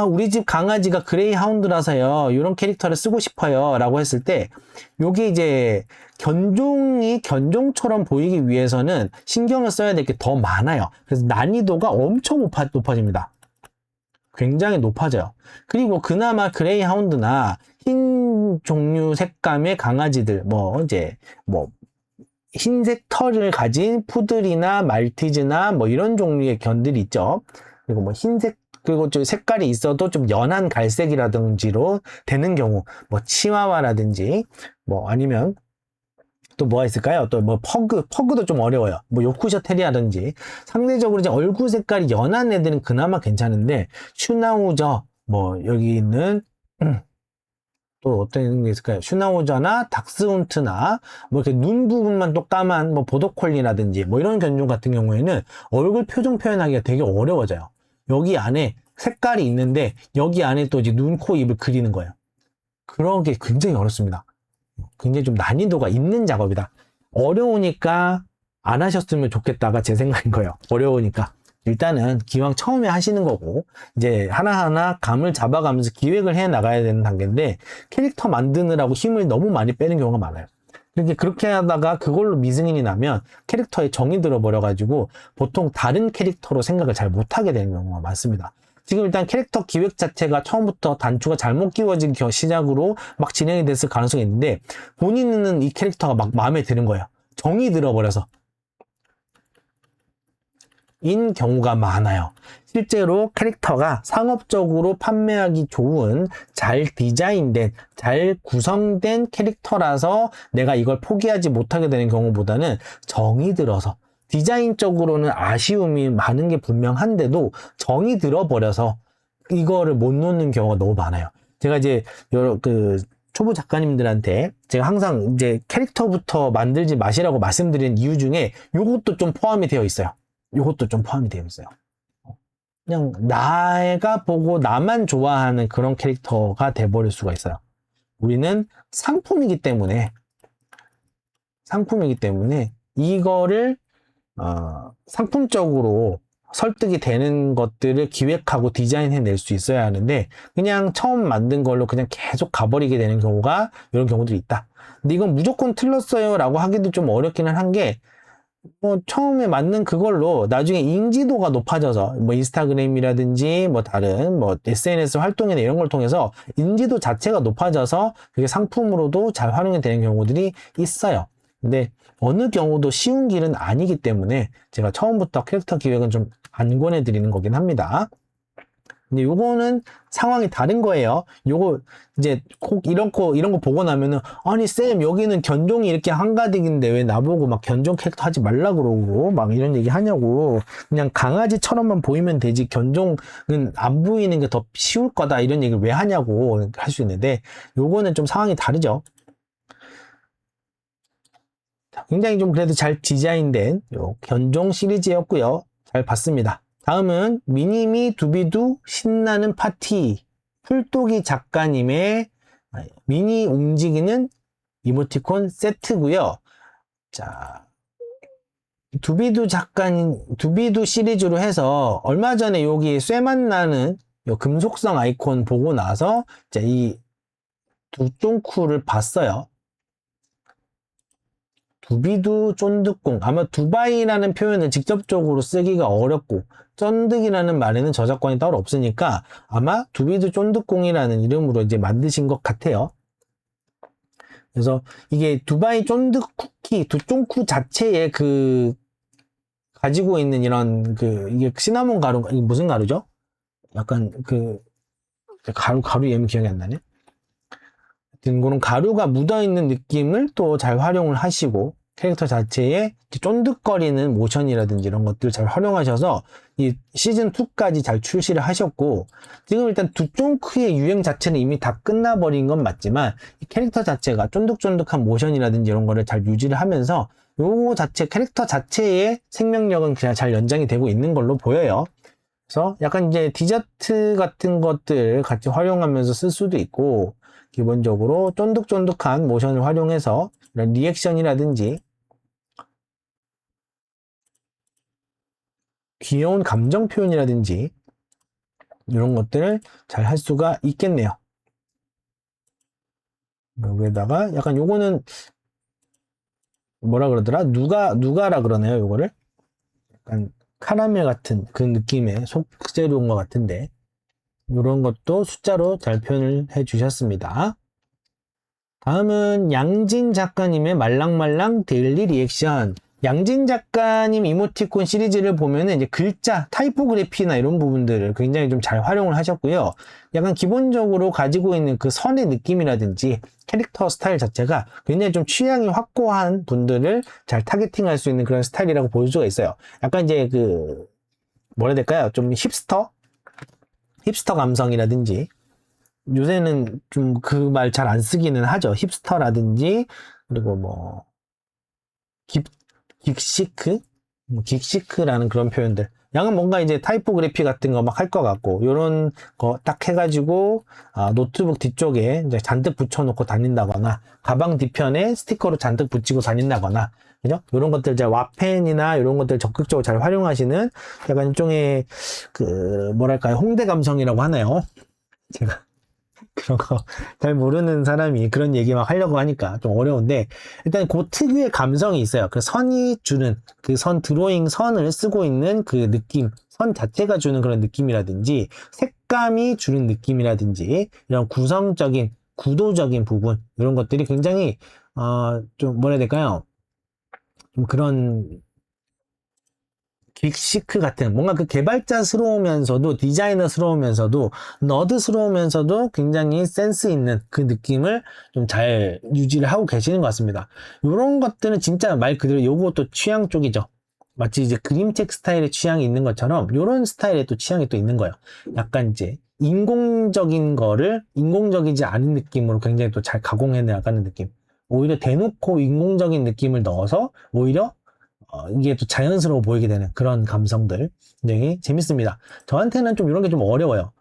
우리 집 강아지가 그레이하운드라서요, 이런 캐릭터를 쓰고 싶어요 라고 했을 때, 요게 이제 견종이 견종처럼 보이기 위해서는 신경을 써야 될 게 더 많아요. 그래서 난이도가 엄청 높아집니다. 굉장히 높아져요. 그리고 그나마 그레이하운드나 흰 종류 색감의 강아지들, 흰색 털을 가진 푸들이나 말티즈나 뭐 이런 종류의 견들이 있죠. 그리고 뭐 흰색, 그리고 좀 색깔이 있어도 좀 연한 갈색이라든지로 되는 경우, 뭐 치와와라든지, 뭐 아니면 또 뭐가 있을까요? 또 뭐 퍼그도 좀 어려워요. 뭐 요크셔 테리아든지 상대적으로 이제 얼굴 색깔이 연한 애들은 그나마 괜찮은데, 슈나우저, 뭐 여기 있는 또 어떤 게 있을까요? 슈나우저나 닥스훈트나 뭐 이렇게 눈 부분만 또 까만 뭐 보더콜리라든지 뭐 이런 견종 같은 경우에는 얼굴 표정 표현하기가 되게 어려워져요. 여기 안에 색깔이 있는데 여기 안에 또 이제 눈, 코, 입을 그리는 거예요. 그런 게 굉장히 어렵습니다. 굉장히 좀 난이도가 있는 작업이다. 어려우니까 안 하셨으면 좋겠다가 제 생각인 거예요. 어려우니까. 일단은 기왕 처음에 하시는 거고, 이제 하나하나 감을 잡아가면서 기획을 해 나가야 되는 단계인데, 캐릭터 만드느라고 힘을 너무 많이 빼는 경우가 많아요. 그렇게 하다가 그걸로 미승인이 나면 캐릭터에 정이 들어버려가지고 보통 다른 캐릭터로 생각을 잘 못하게 되는 경우가 많습니다. 지금 일단 캐릭터 기획 자체가 처음부터 단추가 잘못 끼워진 시작으로 막 진행이 됐을 가능성이 있는데, 본인은 이 캐릭터가 막 마음에 드는 거예요. 정이 들어버려서. 인 경우가 많아요. 실제로 캐릭터가 상업적으로 판매하기 좋은 잘 디자인된, 잘 구성된 캐릭터라서 내가 이걸 포기하지 못하게 되는 경우보다는 정이 들어서 디자인적으로는 아쉬움이 많은 게 분명한데도 정이 들어버려서 이거를 못 놓는 경우가 너무 많아요. 제가 이제 여러 초보 작가님들한테 제가 항상 이제 캐릭터부터 만들지 마시라고 말씀드린 이유 중에 요것도 좀 포함이 되어 있어요. 요것도 좀 포함이 되어 있어요. 그냥 내가 보고 나만 좋아하는 그런 캐릭터가 돼버릴 수가 있어요. 우리는 상품이기 때문에 이거를 상품적으로 설득이 되는 것들을 기획하고 디자인해낼 수 있어야 하는데 그냥 처음 만든 걸로 그냥 계속 가버리게 되는 경우가 이런 경우들이 있다. 근데 이건 무조건 틀렸어요 라고 하기도 좀 어렵기는 한 게 처음에 만든 그걸로 나중에 인지도가 높아져서 인스타그램이라든지 다른 SNS 활동이나 이런 걸 통해서 인지도 자체가 높아져서 그게 상품으로도 잘 활용이 되는 경우들이 있어요. 근데 어느 경우도 쉬운 길은 아니기 때문에 제가 처음부터 캐릭터 기획은 좀 안 권해드리는 거긴 합니다. 근데 요거는 상황이 다른 거예요. 요거 이제 꼭 이런 거 보고 나면은 아니 쌤 여기는 견종이 이렇게 한가득인데 왜 나보고 막 견종 캐릭터 하지 말라 그러고 막 이런 얘기 하냐고. 그냥 강아지처럼만 보이면 되지 견종은 안 보이는 게 더 쉬울 거다 이런 얘기를 왜 하냐고 할 수 있는데 요거는 좀 상황이 다르죠. 굉장히 좀 그래도 잘 디자인된 요 견종 시리즈였고요. 잘 봤습니다. 다음은 미니미 두비두 신나는 파티 풀도기 작가님의 미니 움직이는 이모티콘 세트고요. 자, 두비두 시리즈로 해서 얼마 전에 여기 쇠맛 나는 요 금속성 아이콘 보고 나서 이 두쫑쿠를 봤어요. 두비두 쫀득공 아마 두바이라는 표현을 직접적으로 쓰기가 어렵고 쫀득이라는 말에는 저작권이 따로 없으니까 아마 두비두 쫀득공이라는 이름으로 이제 만드신 것 같아요. 그래서 이게 두바이 쫀득 쿠키 두쫑쿠 자체에 가지고 있는 이런 이게 시나몬 가루 이게 무슨 가루죠? 약간 가루 이름이 기억이 안 나네. 그런 가루가 묻어있는 느낌을 또 잘 활용을 하시고 캐릭터 자체에 쫀득거리는 모션이라든지 이런 것들을 잘 활용하셔서 이 시즌2까지 잘 출시를 하셨고 지금 일단 두쫑크의 유행 자체는 이미 다 끝나버린 건 맞지만 이 캐릭터 자체가 쫀득쫀득한 모션이라든지 이런 거를 잘 유지를 하면서 요거 자체 캐릭터 자체의 생명력은 그냥 잘 연장이 되고 있는 걸로 보여요. 그래서 약간 이제 디저트 같은 것들 같이 활용하면서 쓸 수도 있고 기본적으로 쫀득쫀득한 모션을 활용해서 이런 리액션이라든지 귀여운 감정 표현이라든지 이런 것들을 잘 할 수가 있겠네요. 여기에다가 약간 요거는 뭐라 그러더라? 누가라 그러네요. 요거를 약간 카라멜 같은 그 느낌의 속재료인 것 같은데 이런 것도 숫자로 잘 표현을 해 주셨습니다. 다음은 양진 작가님의 말랑말랑 데일리 리액션. 양진 작가님 이모티콘 시리즈를 보면은 이제 글자, 타이포그래피나 이런 부분들을 굉장히 좀 잘 활용을 하셨고요. 약간 기본적으로 가지고 있는 그 선의 느낌이라든지 캐릭터 스타일 자체가 굉장히 좀 취향이 확고한 분들을 잘 타겟팅할 수 있는 그런 스타일이라고 볼 수가 있어요. 약간 이제 뭐라 해야 될까요? 좀 힙스터 감성이라든지 요새는 좀 그 말 잘 안 쓰기는 하죠. 힙스터라든지 그리고 긱시크라는 그런 표현들. 양은 뭔가 이제 타이포그래피 같은 거 막 할 것 같고 요런 거 딱 해가지고 노트북 뒤쪽에 이제 잔뜩 붙여놓고 다닌다거나 가방 뒤편에 스티커로 잔뜩 붙이고 다닌다거나 그죠? 이런 것들 잘 와펜이나 이런 것들 적극적으로 잘 활용하시는 약간 일종의 뭐랄까요 홍대 감성이라고 하나요? 제가 그런 거 잘 모르는 사람이 그런 얘기 막 하려고 하니까 좀 어려운데 일단 그 특유의 감성이 있어요. 그 선이 주는 그 드로잉 선을 쓰고 있는 그 느낌, 선 자체가 주는 그런 느낌이라든지 색감이 주는 느낌이라든지 이런 구성적인 구도적인 부분 이런 것들이 굉장히 좀 뭐라 해야 될까요? 좀 그런 긱시크 같은 뭔가 그 개발자스러우면서도 디자이너스러우면서도 너드스러우면서도 굉장히 센스 있는 그 느낌을 좀 잘 유지를 하고 계시는 것 같습니다. 이런 것들은 진짜 말 그대로 요것도 취향 쪽이죠. 마치 이제 그림책 스타일의 취향이 있는 것처럼 이런 스타일의 또 취향이 또 있는 거예요. 약간 이제 인공적인 거를 인공적이지 않은 느낌으로 굉장히 또 잘 가공해 나가는 느낌. 오히려 대놓고 인공적인 느낌을 넣어서 오히려 이게 또 자연스러워 보이게 되는 그런 감성들 굉장히 재밌습니다. 저한테는 좀 이런 게 좀 어려워요.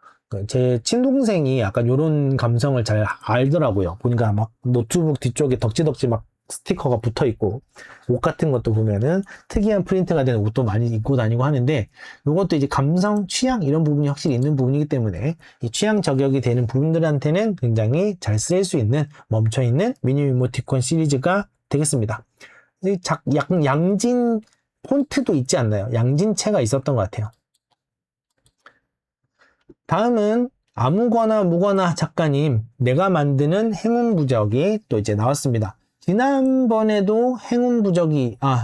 제 친동생이 약간 이런 감성을 잘 알더라고요. 보니까 막 노트북 뒤쪽에 덕지덕지 막 스티커가 붙어 있고, 옷 같은 것도 보면은 특이한 프린트가 된 옷도 많이 입고 다니고 하는데, 이것도 이제 감성, 취향 이런 부분이 확실히 있는 부분이기 때문에 이 취향 저격이 되는 부분들한테는 굉장히 잘 쓸 수 있는 멈춰있는 미니 이모티콘 시리즈가 되겠습니다. 약간 양진 폰트도 있지 않나요? 양진체가 있었던 것 같아요. 다음은 아무거나 무거나 작가님, 내가 만드는 행운부적이 또 이제 나왔습니다. 지난번에도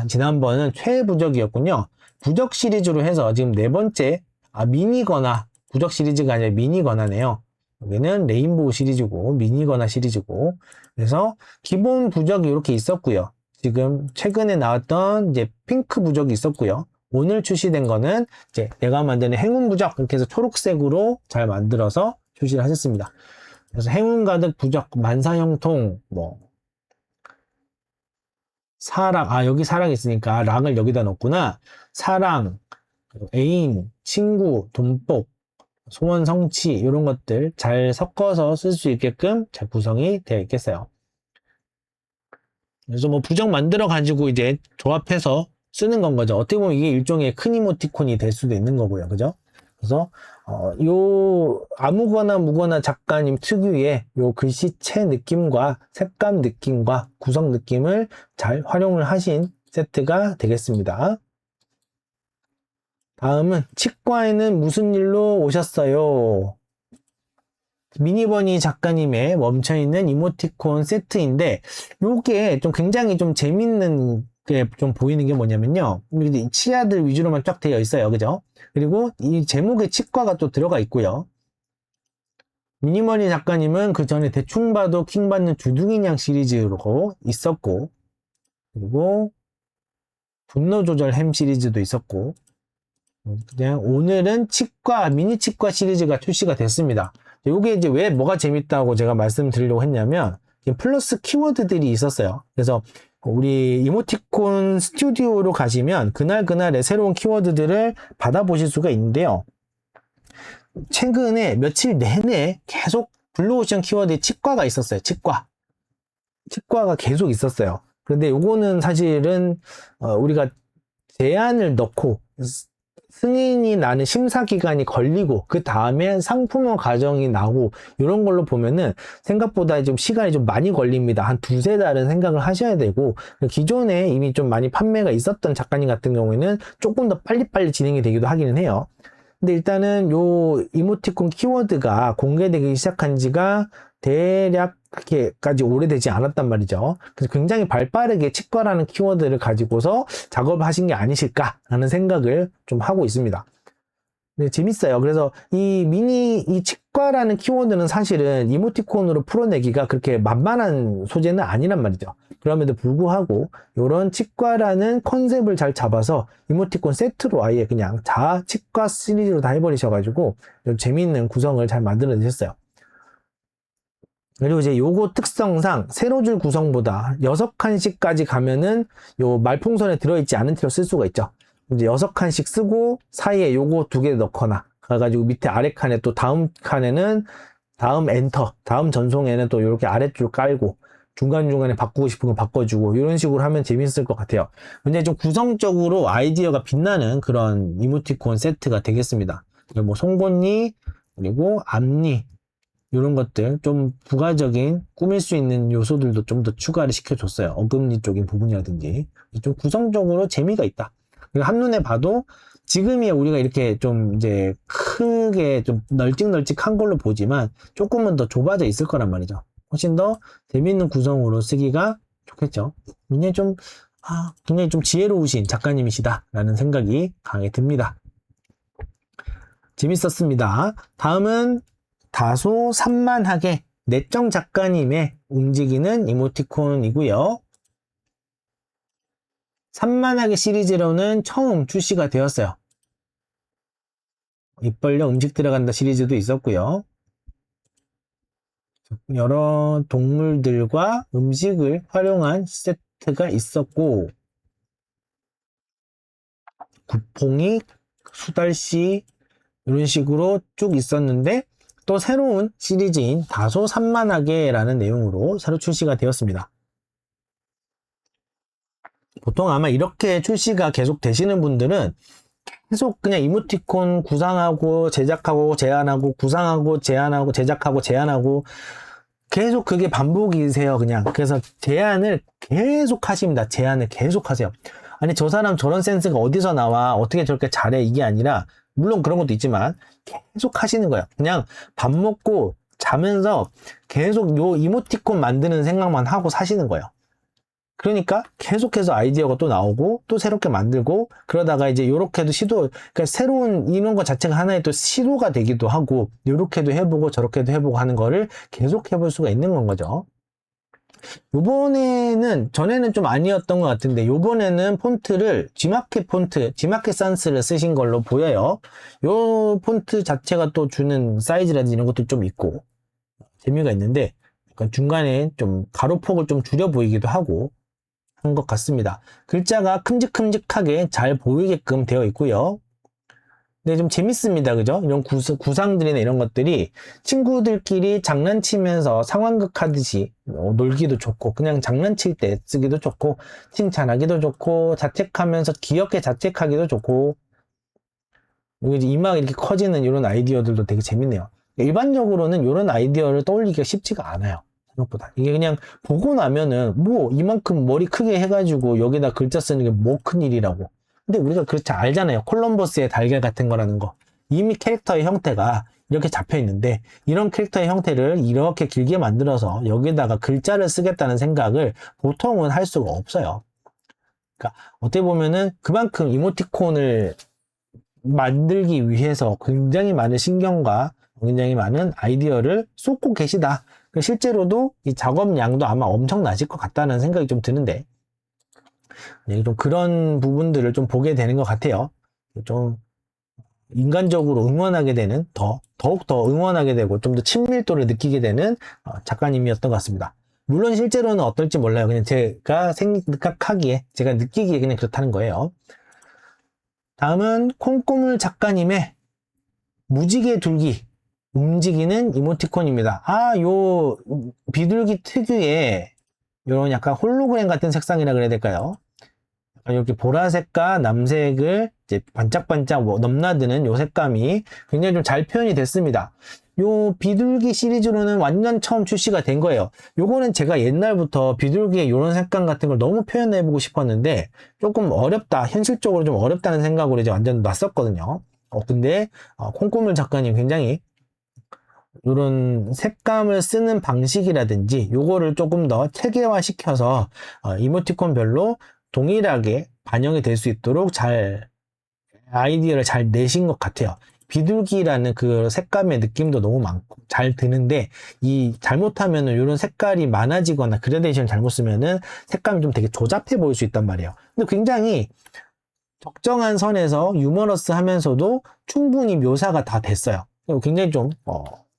지난번은 최애부적이었군요. 부적 시리즈로 해서 지금 네 번째, 미니거나, 부적 시리즈가 아니라 미니거나네요. 여기는 레인보우 시리즈고, 미니거나 시리즈고. 그래서 기본 부적이 이렇게 있었고요. 지금 최근에 나왔던 이제 핑크 부적이 있었고요. 오늘 출시된 거는 이제 내가 만드는 행운 부적 이렇게 해서 초록색으로 잘 만들어서 출시를 하셨습니다. 그래서 행운 가득 부적 만사형통 사랑 여기 사랑 있으니까 랑을 여기다 넣었구나. 사랑, 애인, 친구, 돈복, 소원 성취 이런 것들 잘 섞어서 쓸 수 있게끔 잘 구성이 되어 있겠어요. 그래서 부적 만들어 가지고 이제 조합해서 쓰는 건 거죠. 어떻게 보면 이게 일종의 큰 이모티콘이 될 수도 있는 거고요. 그죠? 그래서 요 아무거나 무거나 작가님 특유의 요 글씨체 느낌과 색감 느낌과 구성 느낌을 잘 활용을 하신 세트가 되겠습니다. 다음은 치과에는 무슨 일로 오셨어요? 미니버니 작가님의 멈춰있는 이모티콘 세트인데 요게 좀 굉장히 좀 재밌는 게 좀 보이는 게 뭐냐면요, 치아들 위주로만 쫙 되어 있어요. 그죠? 그리고 이 제목에 치과가 또 들어가 있고요. 미니버니 작가님은 그 전에 대충 봐도 킹받는 주둥이냥 시리즈로 있었고, 그리고 분노 조절 햄 시리즈도 있었고, 그냥 오늘은 미니 치과 시리즈가 출시가 됐습니다. 이게 이제 왜 뭐가 재밌다고 제가 말씀드리려고 했냐면 플러스 키워드들이 있었어요. 그래서 우리 이모티콘 스튜디오로 가시면 그날의 새로운 키워드들을 받아보실 수가 있는데요. 최근에 며칠 내내 계속 블루오션 키워드에 치과가 있었어요. 치과가 계속 있었어요. 그런데 요거는 사실은 우리가 제한을 넣고 승인이 나는 심사 기간이 걸리고 그 다음에 상품화 과정이 나고 이런 걸로 보면은 생각보다 좀 시간이 좀 많이 걸립니다. 한 두세 달은 생각을 하셔야 되고, 기존에 이미 좀 많이 판매가 있었던 작가님 같은 경우에는 조금 더 빨리빨리 진행이 되기도 하기는 해요. 근데 일단은 요 이모티콘 키워드가 공개되기 시작한 지가 대략 그렇게까지 오래되지 않았단 말이죠. 그래서 굉장히 발빠르게 치과라는 키워드를 가지고서 작업을 하신 게 아니실까라는 생각을 좀 하고 있습니다. 네, 재밌어요. 그래서 이 치과라는 키워드는 사실은 이모티콘으로 풀어내기가 그렇게 만만한 소재는 아니란 말이죠. 그럼에도 불구하고 이런 치과라는 컨셉을 잘 잡아서 이모티콘 세트로 아예 그냥 치과 시리즈로 다 해버리셔가지고 좀 재미있는 구성을 잘 만들어내셨어요. 그리고 이제 요거 특성상 세로줄 구성보다 6칸씩까지 가면은 요 말풍선에 들어있지 않은 티로 쓸 수가 있죠. 이제 6칸씩 쓰고 사이에 요거 2개 넣거나 가가지고 밑에 아래 칸에 또 다음 칸에는 다음 엔터, 다음 전송에는 또 이렇게 아랫줄 깔고 중간중간에 바꾸고 싶은 거 바꿔주고 이런 식으로 하면 재밌을 것 같아요. 근데 좀 구성적으로 아이디어가 빛나는 그런 이모티콘 세트가 되겠습니다. 송곳니, 그리고 앞니, 이런 것들 좀 부가적인 꾸밀 수 있는 요소들도 좀 더 추가를 시켜줬어요. 어금니 쪽인 부분이라든지 좀 구성적으로 재미가 있다. 그리고 한눈에 봐도 지금이야 우리가 이렇게 좀 이제 크게 좀 널찍널찍한 걸로 보지만 조금은 더 좁아져 있을 거란 말이죠. 훨씬 더 재밌는 구성으로 쓰기가 좋겠죠. 굉장히 좀 지혜로우신 작가님이시다라는 생각이 강하게 듭니다. 재밌었습니다. 다음은 다소 산만하게 내정 작가님의 움직이는 이모티콘이고요. 산만하게 시리즈로는 처음 출시가 되었어요. 입 벌려 음식 들어간다 시리즈도 있었고요. 여러 동물들과 음식을 활용한 세트가 있었고, 구퐁이, 수달씨 이런 식으로 쭉 있었는데, 또 새로운 시리즈인 다소 산만하게 라는 내용으로 새로 출시가 되었습니다. 보통 아마 이렇게 출시가 계속 되시는 분들은 계속 그냥 이모티콘 구상하고 제작하고 제안하고 구상하고 제안하고 제작하고 제안하고 계속 그게 반복이세요. 그냥 그래서 제안을 계속 하십니다. 제안을 계속 하세요. 아니 저 사람 저런 센스가 어디서 나와, 어떻게 저렇게 잘해, 이게 아니라 물론 그런 것도 있지만 계속 하시는 거예요. 그냥 밥 먹고 자면서 계속 요 이모티콘 만드는 생각만 하고 사시는 거예요. 그러니까 계속해서 아이디어가 또 나오고 또 새롭게 만들고, 그러다가 이제 요렇게도 시도, 그러니까 새로운 이런 것 자체가 하나의 또 시도가 되기도 하고, 요렇게도 해보고 저렇게도 해보고 하는 거를 계속 해볼 수가 있는 건 거죠. 요번에는, 전에는 좀 아니었던 것 같은데 요번에는 폰트를 G마켓 폰트, G마켓 산스를 쓰신 걸로 보여요. 요 폰트 자체가 또 주는 사이즈라든지 이런 것도 좀 있고 재미가 있는데, 약간 중간에 좀 가로폭을 좀 줄여 보이기도 하고 한 것 같습니다. 글자가 큼직큼직하게 잘 보이게끔 되어 있고요. 네, 좀 재밌습니다. 그죠? 이런 구상들이나 이런 것들이 친구들끼리 장난치면서 상황극 하듯이 놀기도 좋고, 그냥 장난칠 때 쓰기도 좋고, 칭찬하기도 좋고, 자책하면서 귀엽게 자책하기도 좋고, 이제 이막 이렇게 커지는 이런 아이디어들도 되게 재밌네요. 일반적으로는 이런 아이디어를 떠올리기가 쉽지가 않아요. 생각보다. 이게 그냥 보고 나면은 뭐 이만큼 머리 크게 해가지고 여기다 글자 쓰는 게 뭐 큰일이라고. 근데 우리가 그렇지 알잖아요. 콜럼버스의 달걀 같은 거라는 거. 이미 캐릭터의 형태가 이렇게 잡혀 있는데, 이런 캐릭터의 형태를 이렇게 길게 만들어서 여기다가 글자를 쓰겠다는 생각을 보통은 할 수가 없어요. 그러니까 어떻게 보면은 그만큼 이모티콘을 만들기 위해서 굉장히 많은 신경과 굉장히 많은 아이디어를 쏟고 계시다. 실제로도 이 작업량도 아마 엄청나실 것 같다는 생각이 좀 드는데, 좀 그런 부분들을 좀 보게 되는 것 같아요. 좀 인간적으로 응원하게 되는, 더욱더 응원하게 되고 좀 더 친밀도를 느끼게 되는 작가님이었던 것 같습니다. 물론 실제로는 어떨지 몰라요. 그냥 제가 생각하기에, 제가 느끼기에 그냥 그렇다는 거예요. 다음은 콩고물 작가님의 무지개 둘기, 움직이는 이모티콘입니다. 요 비둘기 특유의 이런 약간 홀로그램 같은 색상이라 그래야 될까요? 이렇게 보라색과 남색을 이제 반짝반짝 넘나드는 요 색감이 굉장히 좀 잘 표현이 됐습니다. 요 비둘기 시리즈로는 완전 처음 출시가 된 거예요. 요거는 제가 옛날부터 비둘기의 요런 색감 같은 걸 너무 표현해보고 싶었는데 조금 어렵다, 현실적으로 좀 어렵다는 생각으로 이제 완전 놨었거든요. 근데 콩고물 작가님 굉장히 이런 색감을 쓰는 방식이라든지 요거를 조금 더 체계화 시켜서 이모티콘별로 동일하게 반영이 될 수 있도록 아이디어를 잘 내신 것 같아요. 비둘기라는 그 색감의 느낌도 너무 많고 잘 드는데, 잘못하면은 이런 색깔이 많아지거나 그라데이션을 잘못 쓰면은 색감이 좀 되게 조잡해 보일 수 있단 말이에요. 근데 굉장히 적정한 선에서 유머러스 하면서도 충분히 묘사가 다 됐어요. 굉장히 좀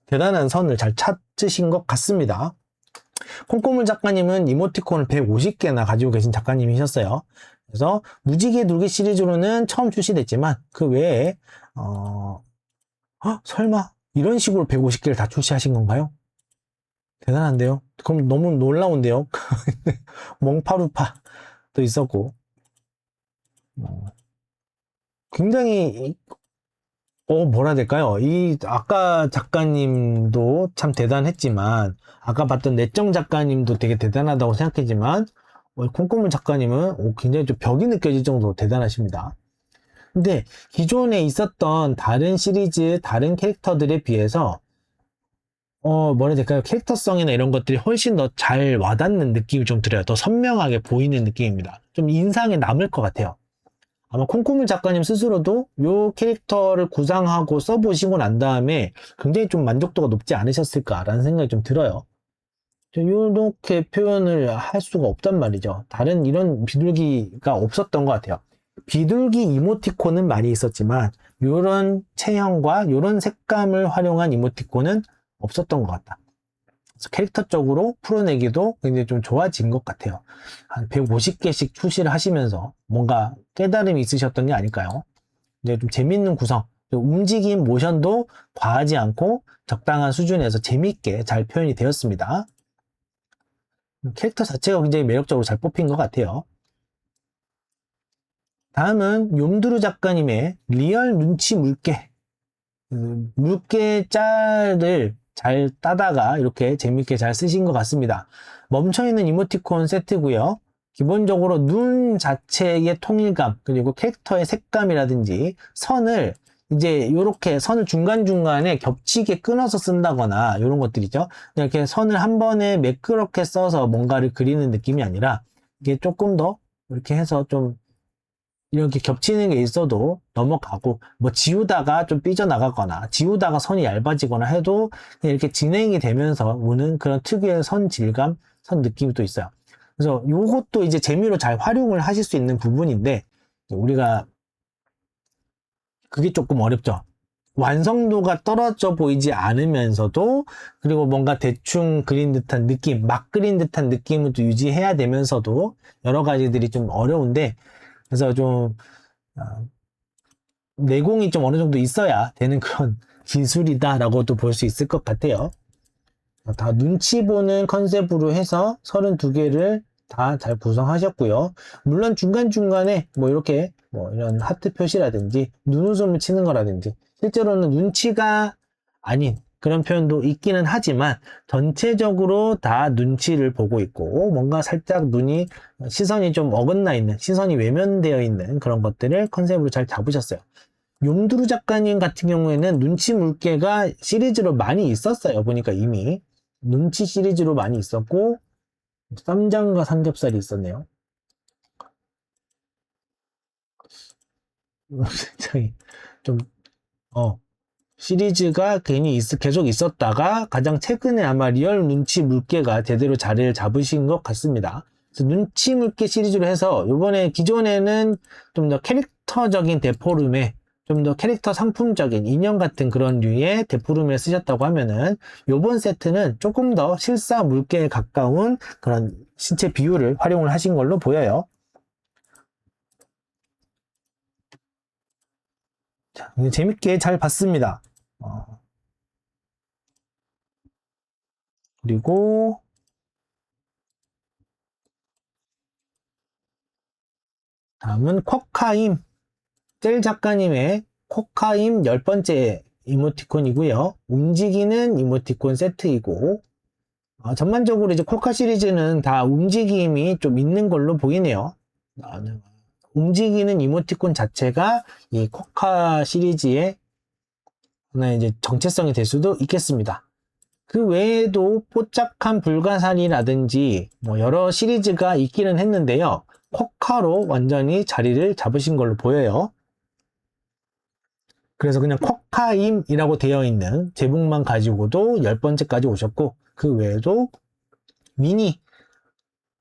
대단한 선을 잘 찾으신 것 같습니다. 콩고물 작가님은 이모티콘을 150개나 가지고 계신 작가님이셨어요. 그래서 무지개 둘기 시리즈로는 처음 출시됐지만 그 외에 설마 이런 식으로 150개를 다 출시하신 건가요? 대단한데요? 그럼 너무 놀라운데요? 몽파루파도 있었고, 굉장히 뭐라 해야 될까요? 아까 작가님도 참 대단했지만, 아까 봤던 내정 작가님도 되게 대단하다고 생각했지만, 콩고물 작가님은 굉장히 좀 벽이 느껴질 정도로 대단하십니다. 근데 기존에 있었던 다른 시리즈, 다른 캐릭터들에 비해서, 뭐라 해야 될까요? 캐릭터성이나 이런 것들이 훨씬 더 잘 와닿는 느낌이 좀 들어요. 더 선명하게 보이는 느낌입니다. 좀 인상에 남을 것 같아요. 아마 콩고물 작가님 스스로도 이 캐릭터를 구상하고 써보시고 난 다음에 굉장히 좀 만족도가 높지 않으셨을까라는 생각이 좀 들어요. 이렇게 표현을 할 수가 없단 말이죠. 다른 이런 비둘기가 없었던 것 같아요. 비둘기 이모티콘은 많이 있었지만 이런 체형과 이런 색감을 활용한 이모티콘은 없었던 것 같다. 그래서 캐릭터적으로 풀어내기도 굉장히 좀 좋아진 것 같아요. 한 150개씩 출시를 하시면서 뭔가 깨달음이 있으셨던 게 아닐까요? 근데 좀 재밌는 구성, 움직임, 모션도 과하지 않고 적당한 수준에서 재밌게 잘 표현이 되었습니다. 캐릭터 자체가 굉장히 매력적으로 잘 뽑힌 것 같아요. 다음은 욤두루 작가님의 리얼 눈치 물개. 물개 짤을 잘 따다가 이렇게 재밌게 잘 쓰신 것 같습니다. 멈춰있는 이모티콘 세트고요. 기본적으로 눈 자체의 통일감, 그리고 캐릭터의 색감이라든지 선을 이제 이렇게 선을 중간중간에 겹치게 끊어서 쓴다거나 이런 것들이죠. 이렇게 선을 한 번에 매끄럽게 써서 뭔가를 그리는 느낌이 아니라 이게 조금 더 이렇게 해서 좀 이렇게 겹치는 게 있어도 넘어가고, 뭐 지우다가 좀 삐져나가거나 지우다가 선이 얇아지거나 해도 그냥 이렇게 진행이 되면서 오는 그런 특유의 선 질감, 선 느낌이 또 있어요. 그래서 요것도 이제 재미로 잘 활용을 하실 수 있는 부분인데, 우리가 그게 조금 어렵죠. 완성도가 떨어져 보이지 않으면서도, 그리고 뭔가 대충 그린 듯한 느낌, 막 그린 듯한 느낌을 또 유지해야 되면서도 여러 가지들이 좀 어려운데, 그래서 좀 내공이 좀 어느 정도 있어야 되는 그런 기술이다라고도 볼 수 있을 것 같아요. 다 눈치 보는 컨셉으로 해서 32개를 다 잘 구성하셨고요. 물론 중간중간에 뭐 이렇게 뭐 이런 하트 표시라든지 눈웃음을 치는 거라든지 실제로는 눈치가 아닌 그런 표현도 있기는 하지만 전체적으로 다 눈치를 보고 있고 뭔가 살짝 눈이 시선이 좀 어긋나 있는, 시선이 외면되어 있는 그런 것들을 컨셉으로 잘 잡으셨어요. 욤두루 작가님 같은 경우에는 눈치 물개가 시리즈로 많이 있었어요. 보니까 이미 눈치 시리즈로 많이 있었고 쌈장과 삼겹살이 있었네요. 굉장히 좀 시리즈가 괜히 계속 있었다가 가장 최근에 아마 리얼 눈치 물개가 제대로 자리를 잡으신 것 같습니다. 그래서 눈치 물개 시리즈로 해서 이번에 기존에는 좀 더 캐릭터적인 데포름에 좀 더 캐릭터 상품적인 인형 같은 그런 류의 데포름을 쓰셨다고 하면은 이번 세트는 조금 더 실사 물개에 가까운 그런 신체 비율을 활용을 하신 걸로 보여요. 자, 재밌게 잘 봤습니다. 그리고 다음은 쿼카임 셀 작가님의 쿼카임 10번째 이모티콘이고요. 움직이는 이모티콘 세트이고 전반적으로 이제 쿼카 시리즈는 다 움직임이 좀 있는 걸로 보이네요. 움직이는 이모티콘 자체가 이 쿼카 시리즈의 하나의 이제 정체성이 될 수도 있겠습니다. 그 외에도 뽀짝한 불가사리라든지 뭐 여러 시리즈가 있기는 했는데요. 쿼카로 완전히 자리를 잡으신 걸로 보여요. 그래서 그냥 쿼카임이라고 되어 있는 제목만 가지고도 10번째까지 오셨고 그 외에도 미니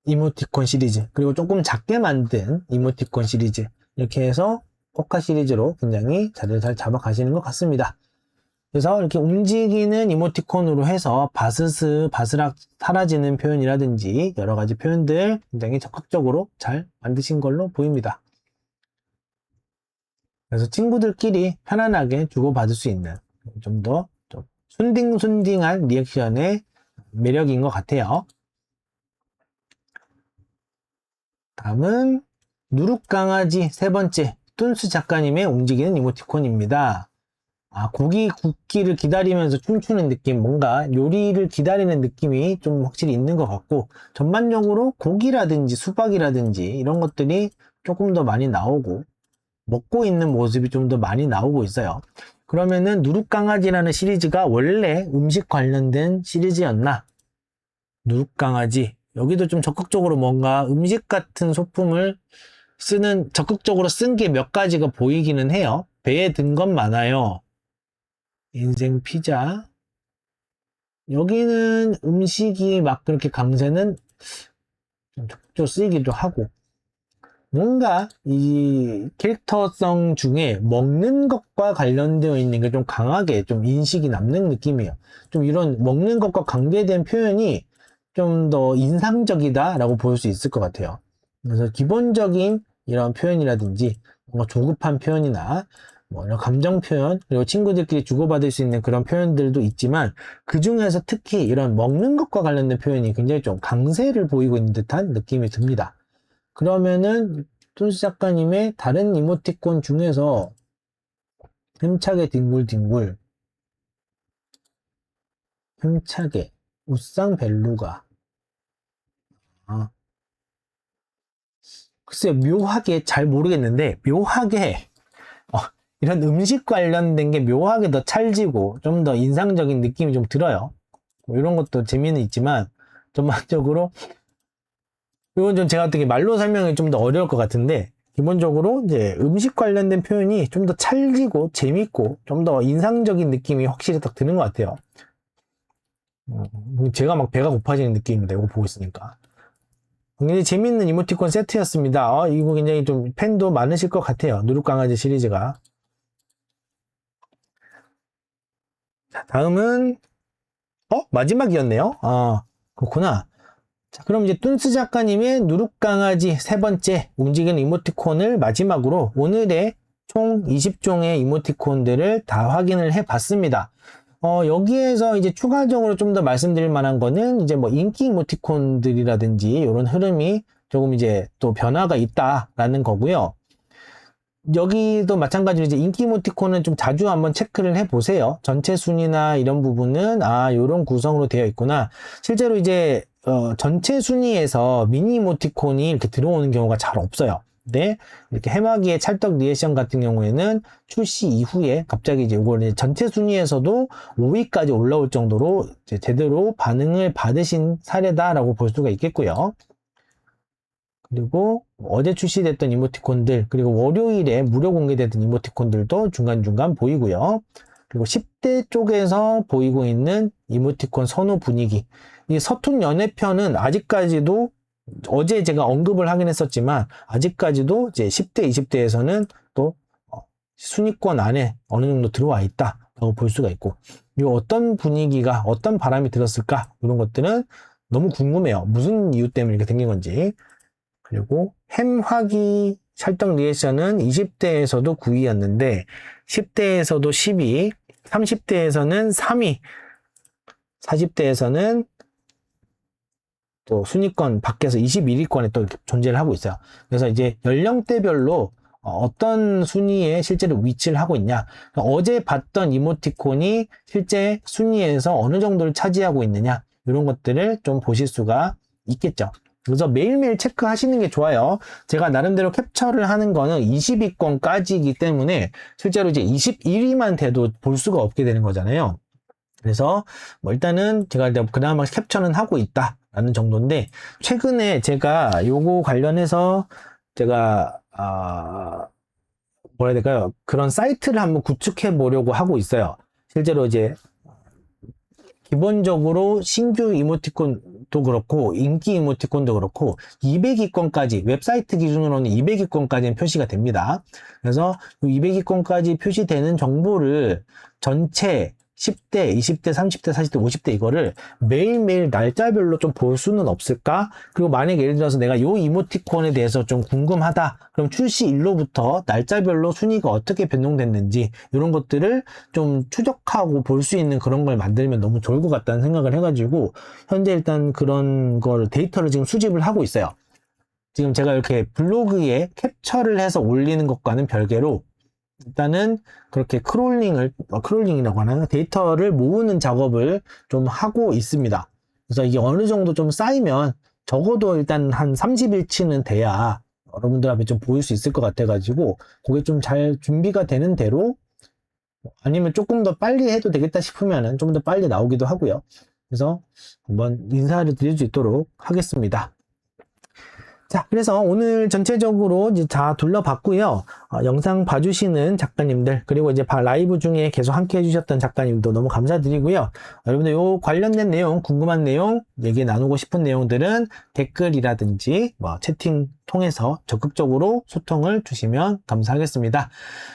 이모티콘 시리즈 그리고 조금 작게 만든 이모티콘 시리즈 이렇게 해서 쿼카 시리즈로 굉장히 자리를 잘 잡아가시는 것 같습니다. 그래서 이렇게 움직이는 이모티콘으로 해서 바스스, 바스락 사라지는 표현이라든지 여러 가지 표현들 굉장히 적극적으로 잘 만드신 걸로 보입니다. 그래서 친구들끼리 편안하게 주고받을 수 있는 좀 더 좀 순딩순딩한 리액션의 매력인 것 같아요. 다음은 누룩강아지 세 번째 뚠스 작가님의 움직이는 이모티콘입니다. 고기 굽기를 기다리면서 춤추는 느낌, 뭔가 요리를 기다리는 느낌이 좀 확실히 있는 것 같고 전반적으로 고기라든지 수박이라든지 이런 것들이 조금 더 많이 나오고 먹고 있는 모습이 좀 더 많이 나오고 있어요. 그러면은 누룩강아지라는 시리즈가 원래 음식 관련된 시리즈였나? 누룩강아지 여기도 좀 적극적으로 뭔가 음식 같은 소품을 적극적으로 쓴 게 몇 가지가 보이기는 해요. 배에 든 건 많아요. 인생 피자, 여기는 음식이 막 그렇게 강세는 좀 적극적으로 쓰이기도 하고, 뭔가 이 캐릭터성 중에 먹는 것과 관련되어 있는 게 좀 강하게 좀 인식이 남는 느낌이에요. 좀 이런 먹는 것과 관계된 표현이 좀 더 인상적이다라고 볼 수 있을 것 같아요. 그래서 기본적인 이런 표현이라든지 뭔가 조급한 표현이나 뭐 이런 감정 표현, 그리고 친구들끼리 주고받을 수 있는 그런 표현들도 있지만, 그 중에서 특히 이런 먹는 것과 관련된 표현이 굉장히 좀 강세를 보이고 있는 듯한 느낌이 듭니다. 그러면은 뚠스 작가님의 다른 이모티콘 중에서 힘차게 뒹굴뒹굴, 힘차게, 우상 벨루가, 아, 글쎄요, 묘하게 잘 모르겠는데, 묘하게 어, 이런 음식 관련된 게 묘하게 더 찰지고 좀 더 인상적인 느낌이 좀 들어요. 뭐 이런 것도 재미는 있지만, 전반적으로 이건 좀 제가 어떻게 말로 설명이 좀 더 어려울 것 같은데, 기본적으로 이제 음식 관련된 표현이 좀 더 찰지고 재밌고 좀 더 인상적인 느낌이 확실히 딱 드는 것 같아요. 제가 막 배가 고파지는 느낌입니다. 이거 보고 있으니까. 굉장히 재밌는 이모티콘 세트였습니다. 이거 굉장히 좀 팬도 많으실 것 같아요. 누룩강아지 시리즈가. 자, 다음은 마지막이었네요. 그렇구나. 자, 그럼 이제 뚠스 작가님의 누룩강아지 세 번째 움직이는 이모티콘을 마지막으로 오늘의 총 20종의 이모티콘들을 다 확인을 해 봤습니다. 여기에서 이제 추가적으로 좀 더 말씀드릴 만한 거는 이제 뭐 인기 이모티콘들이라든지 이런 흐름이 조금 이제 또 변화가 있다라는 거고요. 여기도 마찬가지로 이제 인기 이모티콘은 좀 자주 한번 체크를 해 보세요. 전체 순위나 이런 부분은 요런 구성으로 되어 있구나. 실제로 이제 전체 순위에서 미니 이모티콘이 이렇게 들어오는 경우가 잘 없어요. 근데 이렇게 해마기의 찰떡 리액션 같은 경우에는 출시 이후에 갑자기 이제 이걸 전체 순위에서도 5위까지 올라올 정도로 이제 제대로 반응을 받으신 사례다라고 볼 수가 있겠고요. 그리고 어제 출시됐던 이모티콘들, 그리고 월요일에 무료 공개됐던 이모티콘들도 중간중간 보이고요. 그리고 10대 쪽에서 보이고 있는 이모티콘 선호 분위기. 이 서툰 연애편은 아직까지도 어제 제가 언급을 하긴 했었지만 아직까지도 이제 10대, 20대에서는 또 순위권 안에 어느 정도 들어와 있다라고 볼 수가 있고, 이 어떤 분위기가 어떤 바람이 들었을까 이런 것들은 너무 궁금해요. 무슨 이유 때문에 이렇게 생긴 건지. 그리고 햄화기 찰떡 리액션은 20대에서도 9위였는데 10대에서도 10위, 30대에서는 3위, 40대에서는 또 순위권 밖에서 21위권에 또 이렇게 존재를 하고 있어요. 그래서 이제 연령대별로 어떤 순위에 실제로 위치를 하고 있냐, 어제 봤던 이모티콘이 실제 순위에서 어느 정도를 차지하고 있느냐, 이런 것들을 좀 보실 수가 있겠죠. 그래서 매일매일 체크하시는 게 좋아요. 제가 나름대로 캡처를 하는 거는 20위권까지이기 때문에 실제로 이제 21위만 돼도 볼 수가 없게 되는 거잖아요. 그래서 뭐 일단은 제가 그나마 캡처는 하고 있다라는 정도인데, 최근에 제가 요거 관련해서 제가 뭐라 해야 될까요? 그런 사이트를 한번 구축해 보려고 하고 있어요. 실제로 이제 기본적으로 신규 이모티콘도 그렇고 인기 이모티콘도 그렇고 200위권까지, 웹사이트 기준으로는 200위권까지는 표시가 됩니다. 그래서 200위권까지 표시되는 정보를 전체 10대, 20대, 30대, 40대, 50대 이거를 매일매일 날짜별로 좀 볼 수는 없을까? 그리고 만약에 예를 들어서 내가 요 이모티콘에 대해서 좀 궁금하다. 그럼 출시 일로부터 날짜별로 순위가 어떻게 변동됐는지 이런 것들을 좀 추적하고 볼 수 있는 그런 걸 만들면 너무 좋을 것 같다는 생각을 해가지고 현재 일단 그런 걸 데이터를 지금 수집을 하고 있어요. 지금 제가 이렇게 블로그에 캡처를 해서 올리는 것과는 별개로 일단은 그렇게 크롤링이라고 하나, 데이터를 모으는 작업을 좀 하고 있습니다. 그래서 이게 어느 정도 좀 쌓이면 적어도 일단 한 30일치는 돼야 여러분들 앞에 좀 보일 수 있을 것 같아가지고, 그게 좀 잘 준비가 되는 대로, 아니면 조금 더 빨리 해도 되겠다 싶으면은 좀 더 빨리 나오기도 하고요. 그래서 한번 인사를 드릴 수 있도록 하겠습니다. 자, 그래서 오늘 전체적으로 이제 다 둘러봤고요. 영상 봐주시는 작가님들, 그리고 이제 라이브 중에 계속 함께 해주셨던 작가님도 너무 감사드리고요. 여러분들 요 관련된 내용, 궁금한 내용, 얘기 나누고 싶은 내용들은 댓글이라든지 채팅 통해서 적극적으로 소통을 주시면 감사하겠습니다.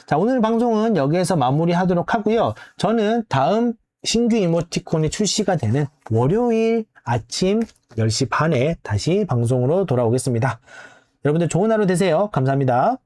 자, 오늘 방송은 여기에서 마무리하도록 하고요. 저는 다음 신규 이모티콘이 출시가 되는 월요일 아침 10시 반에 다시 방송으로 돌아오겠습니다. 여러분들 좋은 하루 되세요. 감사합니다.